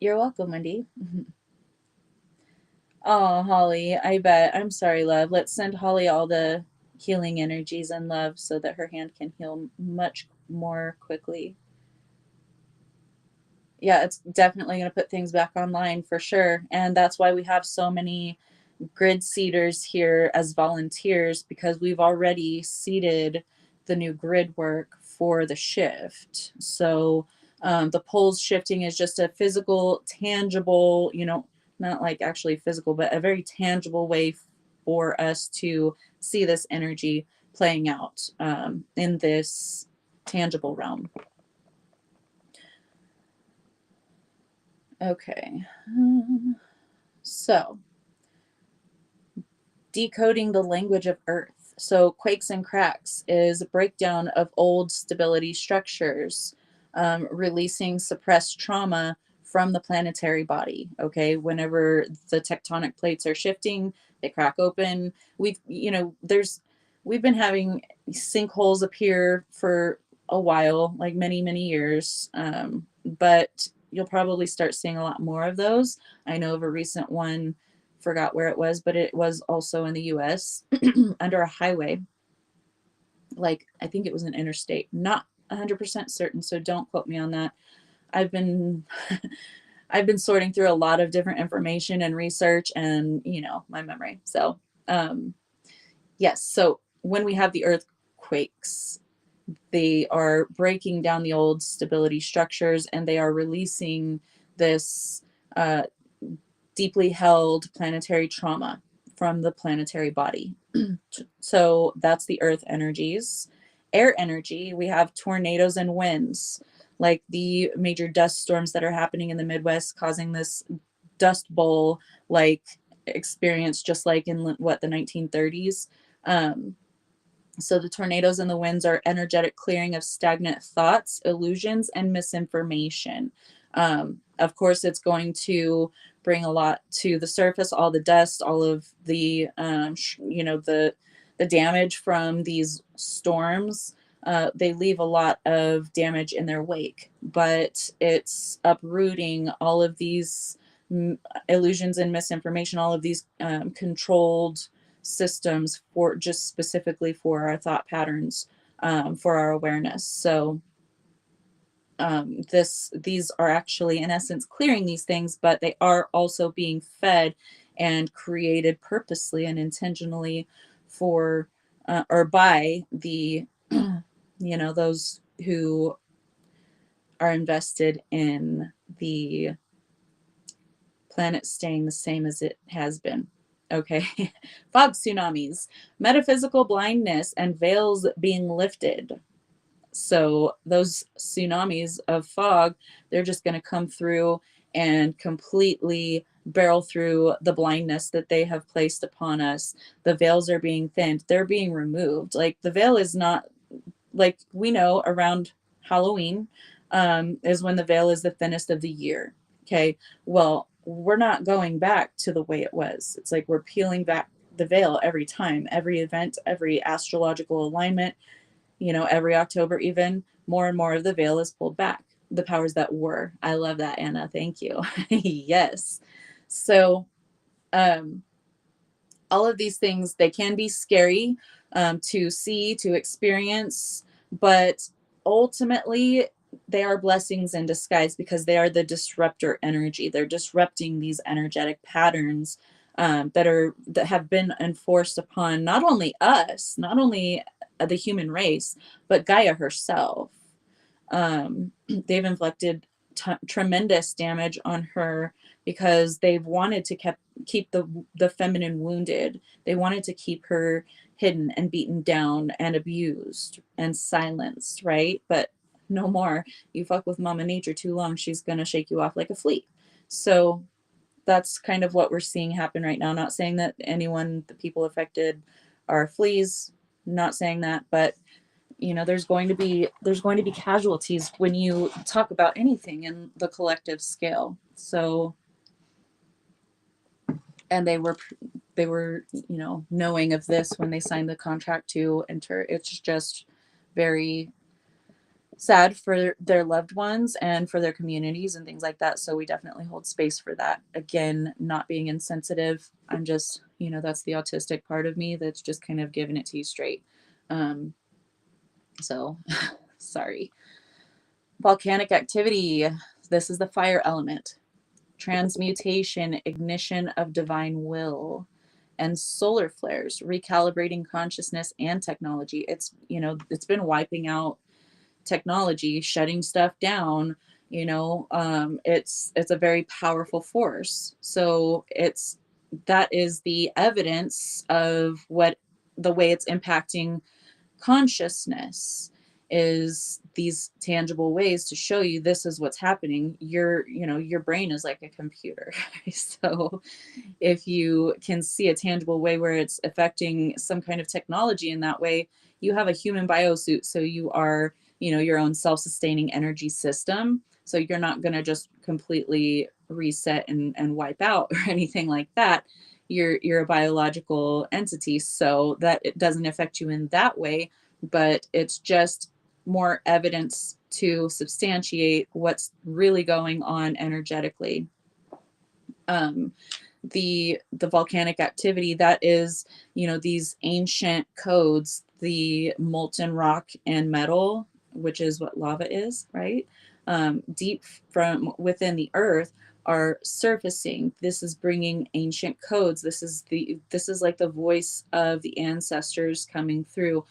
You're welcome, Wendy. Oh, Holly, I bet. I'm sorry, love. Let's send Holly all the healing energies and love so that her hand can heal much more quickly. Yeah, it's definitely going to put things back online for sure. And that's why we have so many grid seeders here as volunteers, because we've already seeded the new grid work for the shift. So the poles shifting is just a physical, tangible, not like actually physical, but a very tangible way for us to see this energy playing out in this tangible realm. Okay. So decoding the language of Earth. So quakes and cracks is a breakdown of old stability structures, releasing suppressed trauma from the planetary body. Okay, whenever the tectonic plates are shifting, they crack open. We've been having sinkholes appear for a while, like many years, but you'll probably start seeing a lot more of those. I know of a recent one, forgot where it was, but it was also in the US under a highway. Like, I think it was an interstate, not 100% certain, so don't quote me on that. I've been sorting through a lot of different information and research and, my memory. So, yes. So when we have the earthquakes, they are breaking down the old stability structures, and they are releasing this deeply held planetary trauma from the planetary body. So that's the earth energies. Air energy, we have tornadoes and winds, like the major dust storms that are happening in the Midwest, causing this dust bowl like experience, just like in the 1930s. So the tornadoes and the winds are energetic clearing of stagnant thoughts, illusions, and misinformation. Of course, it's going to bring a lot to the surface, all the dust, all of the, the damage from these storms. They leave a lot of damage in their wake, but it's uprooting all of these illusions and misinformation, all of these controlled systems for just specifically for our thought patterns, for our awareness. So these are actually in essence clearing these things, but they are also being fed and created purposely and intentionally for or by the those who are invested in the planet staying the same as it has been. Okay. Fog tsunamis, metaphysical blindness, and veils being lifted. So those tsunamis of fog, they're just going to come through and completely barrel through the blindness that they have placed upon us. The veils are being thinned. They're being removed. Like the veil is not, like we know around Halloween is when the veil is the thinnest of the year. Okay. Well, we're not going back to the way it was. It's like we're peeling back the veil every time, every event, every astrological alignment, every October, even more and more of the veil is pulled back. The powers that were. I love that, Anna. Thank you. Yes. So, all of these things, they can be scary to see, to experience, but ultimately they are blessings in disguise because they are the disruptor energy. They're disrupting these energetic patterns that have been enforced upon not only us, not only the human race, but Gaia herself. They've inflicted tremendous damage on her because they've wanted to keep the feminine wounded. They wanted to keep her hidden and beaten down and abused and silenced, right? But no more. You fuck with Mama Nature too long, she's gonna shake you off like a flea. So that's kind of what we're seeing happen right now. Not saying that the people affected are fleas, not saying that, but there's going to be casualties when you talk about anything in the collective scale. So, and they were knowing of this when they signed the contract to enter. It's just very sad for their loved ones and for their communities and things like that. So we definitely hold space for that. Again, not being insensitive. I'm just, that's the autistic part of me that's just kind of giving it to you straight. So sorry. Volcanic activity. This is the fire element. Transmutation, ignition of divine will, and solar flares, recalibrating consciousness and technology. It's been wiping out technology, shutting stuff down. It's a very powerful force. So that is the evidence of what the way it's impacting consciousness is these tangible ways to show you this is what's happening. Your brain is like a computer. So if you can see a tangible way where it's affecting some kind of technology in that way, you have a human biosuit. So you are, your own self-sustaining energy system. So you're not going to just completely reset and wipe out or anything like that. You're a biological entity, so that it doesn't affect you in that way, but it's just more evidence to substantiate what's really going on energetically. The volcanic activity, that is, these ancient codes, the molten rock and metal, which is what lava is, right? Deep from within the earth are surfacing. This is bringing ancient codes. This is like the voice of the ancestors coming through.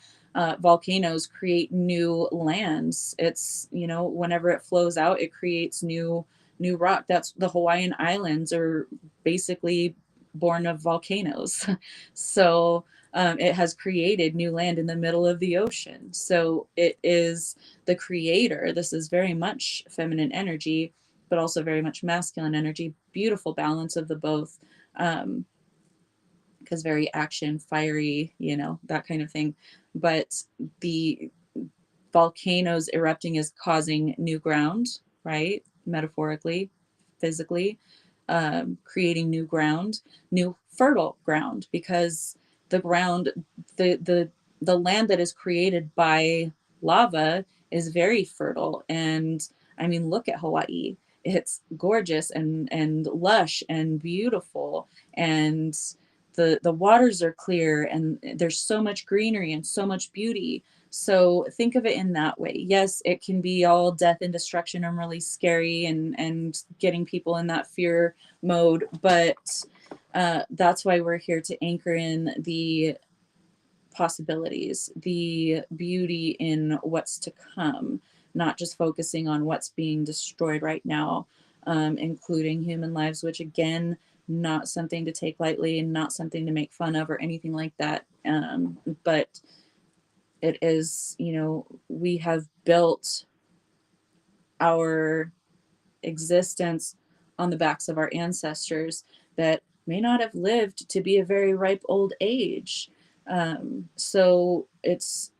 Volcanoes create new lands. It's, whenever it flows out, it creates new rock. That's the Hawaiian Islands are basically born of volcanoes. So it has created new land in the middle of the ocean. So it is the creator. This is very much feminine energy, but also very much masculine energy. Beautiful balance of the both. Because very action, fiery, that kind of thing. but the volcanoes erupting is causing new ground, right? Metaphorically, physically, creating new ground, new fertile ground, because the ground, the land that is created by lava is very fertile. And I mean, look at Hawaii. It's gorgeous and lush and beautiful, and the waters are clear, and there's so much greenery and so much beauty. So think of it in that way. Yes, it can be all death and destruction and really scary, and getting people in that fear mode, but that's why we're here to anchor in the possibilities, the beauty in what's to come, not just focusing on what's being destroyed right now, including human lives, which again, not something to take lightly and not something to make fun of or anything like that. But it is, you know, we have built our existence on the backs of our ancestors that may not have lived to be a very ripe old age. So it's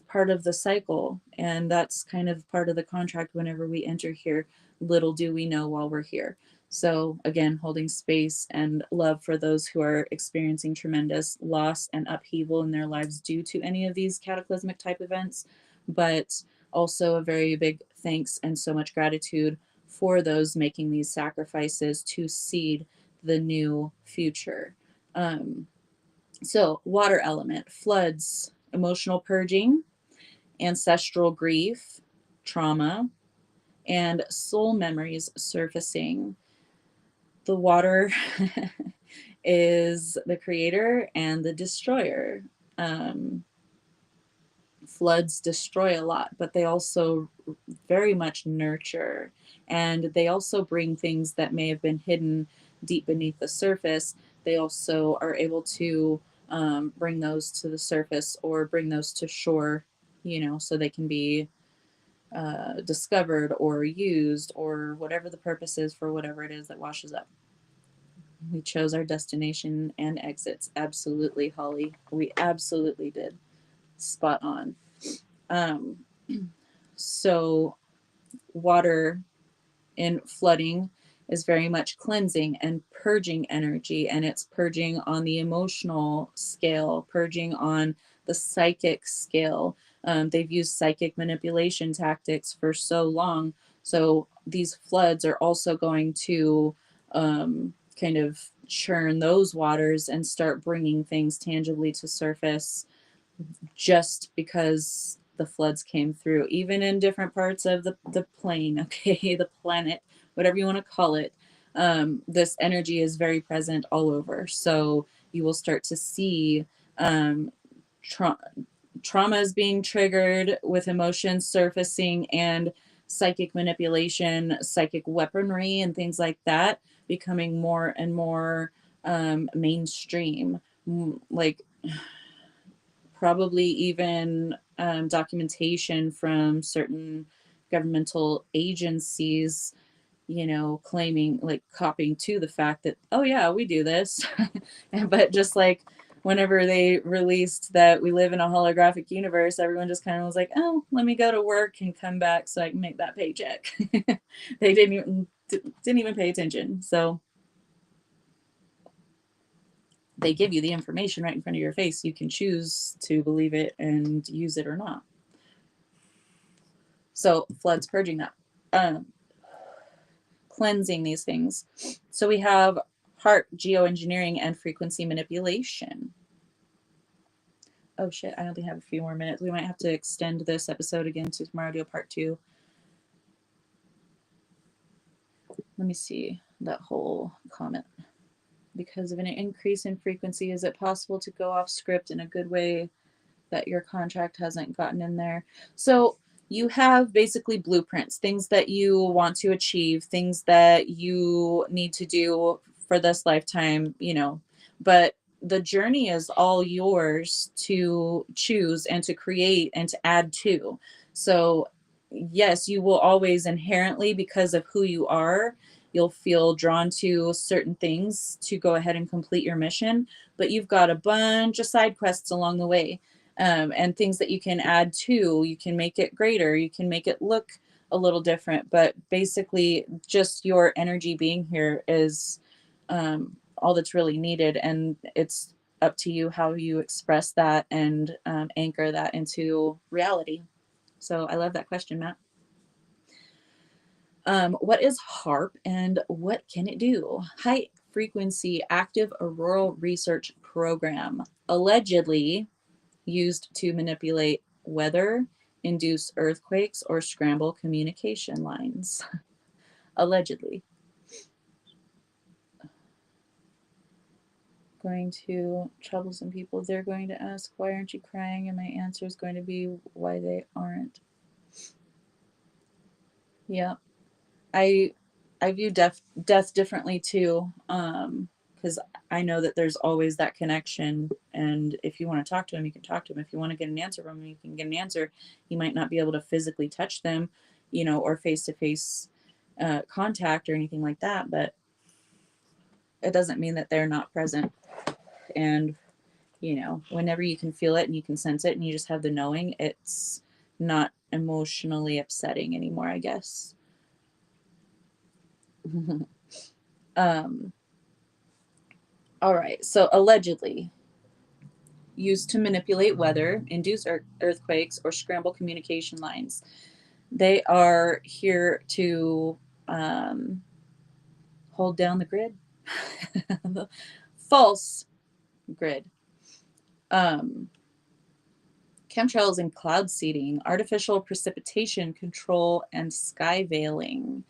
part of the cycle, and that's kind of part of the contract whenever we enter here. Little do we know while we're here. So again, holding space and love for those who are experiencing tremendous loss and upheaval in their lives due to any of these cataclysmic type events, but also a very big thanks and so much gratitude for those making these sacrifices to seed the new future. So water element, floods, emotional purging, ancestral grief, trauma, and soul memories surfacing. The water is the creator and the destroyer. Floods destroy a lot, but they also very much nurture, and they also bring things that may have been hidden deep beneath the surface. They also are able to bring those to the surface or bring those to shore, you know, so they can be discovered or used, or whatever the purpose is for whatever it is that washes up. We chose our destination and exits. Absolutely, Holly. We absolutely did. Spot on. So water in flooding is very much cleansing and purging energy, and it's purging on the emotional scale, purging on the psychic scale. They've used psychic manipulation tactics for so long, so these floods are also going to kind of churn those waters and start bringing things tangibly to surface, just because the floods came through, even in different parts of the plane, okay, the planet, whatever you want to call it. This energy is very present all over. So you will start to see trauma is being triggered with emotions surfacing, and psychic manipulation, psychic weaponry, and things like that becoming more and more mainstream. Like, probably even documentation from certain governmental agencies, you know, claiming, like, copying to the fact that, oh yeah, we do this. But just like whenever they released that we live in a holographic universe, everyone just kind of was like, oh, let me go to work and come back so I can make that paycheck. They didn't even pay attention. So they give you the information right in front of your face. You can choose to believe it and use it or not. So floods purging that, cleansing these things. So we have HAARP, geoengineering, and frequency manipulation. Oh shit, I only have a few more minutes. We might have to extend this episode again to tomorrow, do a part 2. Let me see that whole comment. Because of an increase in frequency, is it possible to go off script in a good way that your contract hasn't gotten in there? So you have basically blueprints, things that you want to achieve, things that you need to do for this lifetime, you know, but the journey is all yours to choose and to create and to add to. So yes, you will always inherently, because of who you are, you'll feel drawn to certain things to go ahead and complete your mission, but you've got a bunch of side quests along the way. and things that you can add to. You can make it greater, you can make it look a little different, but basically just your energy being here is all that's really needed, and it's up to you how you express that and anchor that into reality. So I love that question, Matt. What is HAARP and what can it do? High frequency active auroral research program, allegedly used to manipulate weather, induce earthquakes, or scramble communication lines. Allegedly. Going to troublesome people. They're going to ask, why aren't you crying? And my answer is going to be why they aren't. Yeah. I view death differently too. Because I know that there's always that connection, and if you want to talk to him, you can talk to him. If you want to get an answer from him, you can get an answer. You might not be able to physically touch them, you know, or face-to-face contact or anything like that, but it doesn't mean that they're not present. And you know, whenever you can feel it and you can sense it and you just have the knowing, it's not emotionally upsetting anymore, I guess. All right, so allegedly used to manipulate weather, induce earthquakes, or scramble communication lines. They are here to hold down the grid. False grid. Chemtrails and cloud seeding, artificial precipitation control, and sky veiling,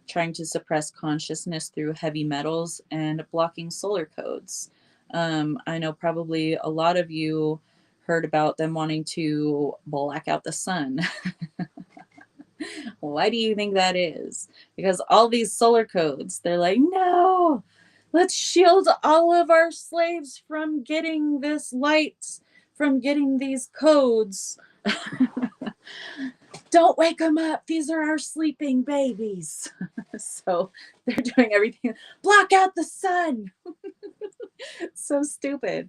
trying to suppress consciousness through heavy metals and blocking solar codes. I know probably a lot of you heard about them wanting to black out the sun. Why do you think that is? Because all these solar codes, they're like, no, let's shield all of our slaves from getting this light, from getting these codes. Don't wake them up. These are our sleeping babies. So they're doing everything. Block out the sun. So stupid.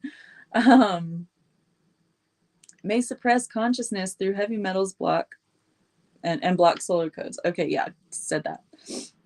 May suppress consciousness through heavy metals block and block solar codes. Okay, yeah, said that.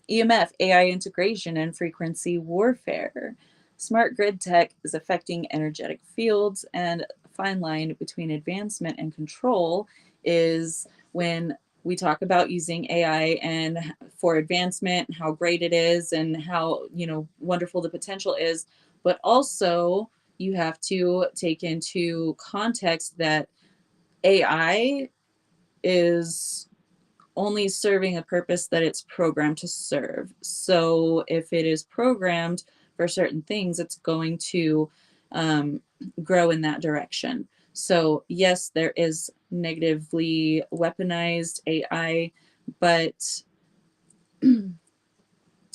EMF, AI integration, and frequency warfare. Smart grid tech is affecting energetic fields, and a fine line between advancement and control is when we talk about using AI and for advancement, how great it is and how, you know, wonderful the potential is, but also you have to take into context that AI is only serving a purpose that it's programmed to serve. So if it is programmed for certain things, it's going to grow in that direction. So yes, there is negatively weaponized AI, but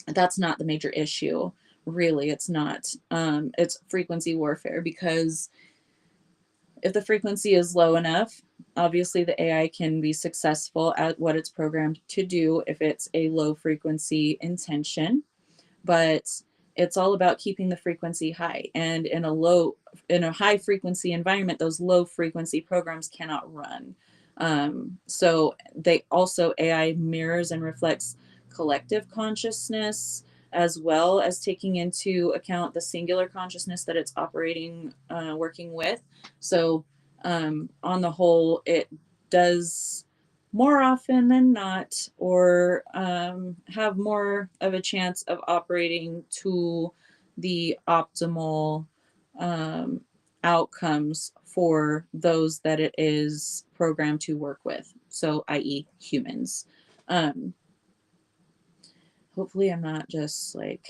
that's not the major issue. Really, it's not. It's frequency warfare, because if the frequency is low enough, obviously the AI can be successful at what it's programmed to do if it's a low frequency intention, but it's all about keeping the frequency high. And in a high frequency environment, those low frequency programs cannot run. So they also, AI mirrors and reflects collective consciousness, as well as taking into account the singular consciousness that it's operating, working with. So on the whole, it does more often than not, or have more of a chance of operating to the optimal outcomes for those that it is programmed to work with. So, i.e., humans. Hopefully, I'm not just like,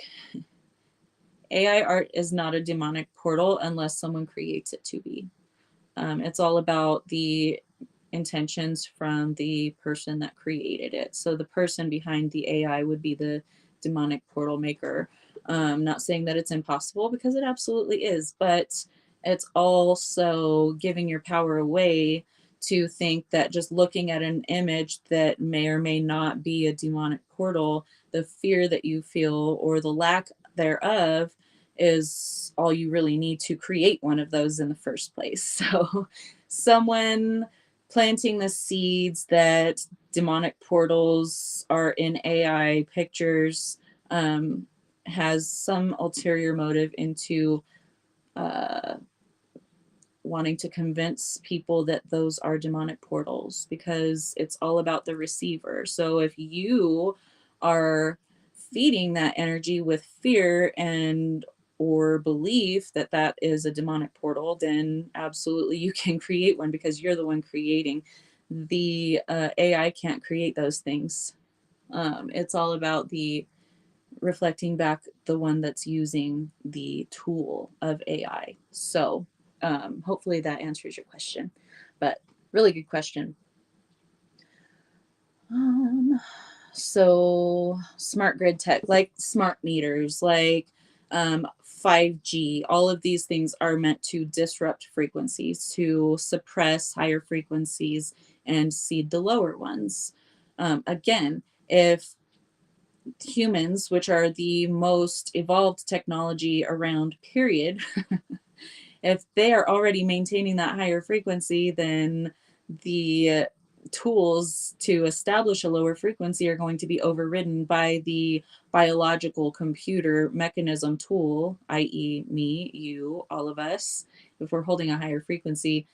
AI art is not a demonic portal unless someone creates it to be. It's all about the intentions from the person that created it. So the person behind the AI would be the demonic portal maker. Not saying that it's impossible, because it absolutely is, but it's also giving your power away to think that just looking at an image that may or may not be a demonic portal, the fear that you feel or the lack thereof is all you really need to create one of those in the first place. So someone planting the seeds that demonic portals are in AI pictures has some ulterior motive into wanting to convince people that those are demonic portals, because it's all about the receiver. So if you are feeding that energy with fear and or belief that that is a demonic portal, then absolutely you can create one, because you're the one creating. The AI can't create those things. It's all about the reflecting back the one that's using the tool of AI. So hopefully that answers your question, but really good question. So smart grid tech, like smart meters, like 5G, all of these things are meant to disrupt frequencies, to suppress higher frequencies and seed the lower ones. Again, if humans, which are the most evolved technology around, period, if they are already maintaining that higher frequency, then the tools to establish a lower frequency are going to be overridden by the biological computer mechanism tool, i.e., me, you, all of us. If we're holding a higher frequency,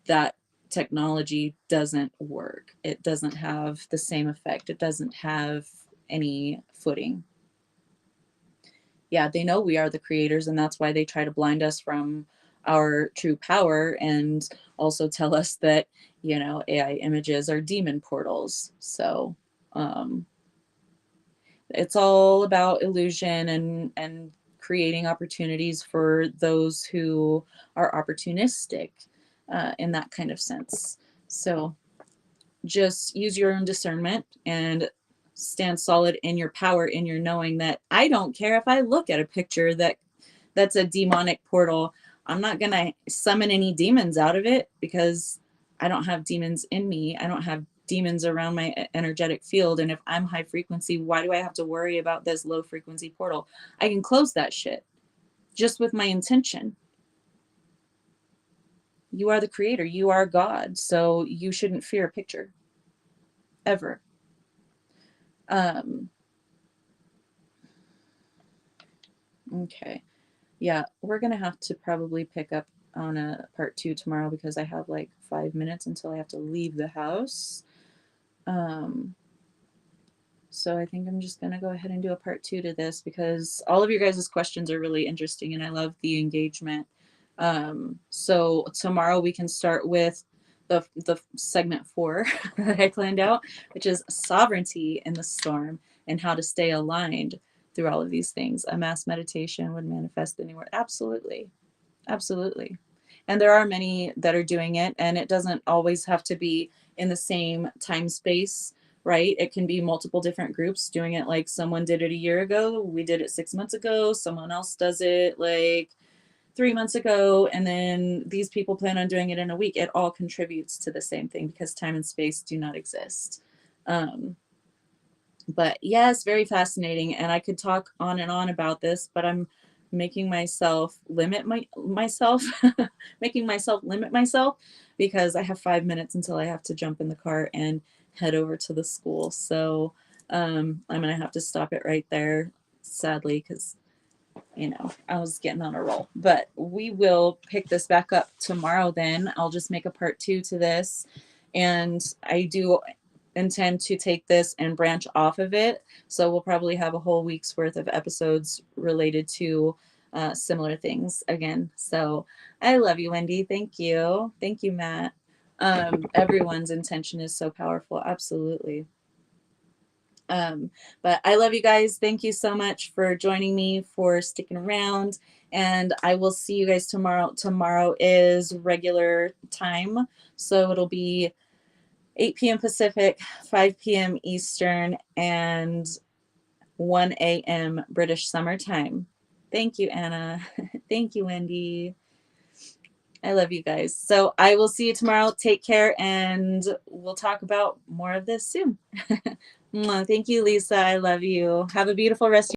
that technology doesn't work. It doesn't have the same effect. It doesn't have any footing. Yeah, they know we are the creators, and that's why they try to blind us from our true power, and also tell us that, you know, AI images are demon portals. So it's all about illusion and creating opportunities for those who are opportunistic in that kind of sense. So just use your own discernment and stand solid in your power, in your knowing that I don't care if I look at a picture that's a demonic portal. I'm not going to summon any demons out of it, because I don't have demons in me. I don't have demons around my energetic field. And if I'm high frequency, why do I have to worry about this low frequency portal? I can close that shit just with my intention. You are the creator. You are God. So you shouldn't fear a picture ever. Okay. Yeah, we're gonna have to probably pick up on a part 2 tomorrow, because I have like 5 minutes until I have to leave the house. So I think I'm just gonna go ahead and do a part 2 to this, because all of your guys' questions are really interesting and I love the engagement. So tomorrow we can start with the segment 4 that I planned out, which is sovereignty in the storm and how to stay aligned through all of these things. A mass meditation would manifest anywhere. Absolutely. Absolutely. And there are many that are doing it, and it doesn't always have to be in the same time space, right? It can be multiple different groups doing it. Like someone did it a year ago, we did it 6 months ago, someone else does it like 3 months ago, and then these people plan on doing it in a week. It all contributes to the same thing, because time and space do not exist. But yes, very fascinating. And I could talk on and on about this, but I'm making myself limit myself, making myself limit myself, because I have 5 minutes until I have to jump in the car and head over to the school. So I'm going to have to stop it right there, sadly, because, you know, I was getting on a roll. But we will pick this back up tomorrow then. I'll just make a part 2 to this. And I do intend to take this and branch off of it. So we'll probably have a whole week's worth of episodes related to similar things again. So I love you, Wendy. Thank you. Thank you, Matt. Everyone's intention is so powerful. Absolutely. But I love you guys. Thank you so much for joining me, for sticking around, and I will see you guys tomorrow. Tomorrow is regular time, so it'll be 8 p.m. Pacific, 5 p.m. Eastern, and 1 a.m. British Summer Time. Thank you, Anna. Thank you, Wendy. I love you guys. So I will see you tomorrow. Take care, and we'll talk about more of this soon. Thank you, Lisa. I love you. Have a beautiful rest of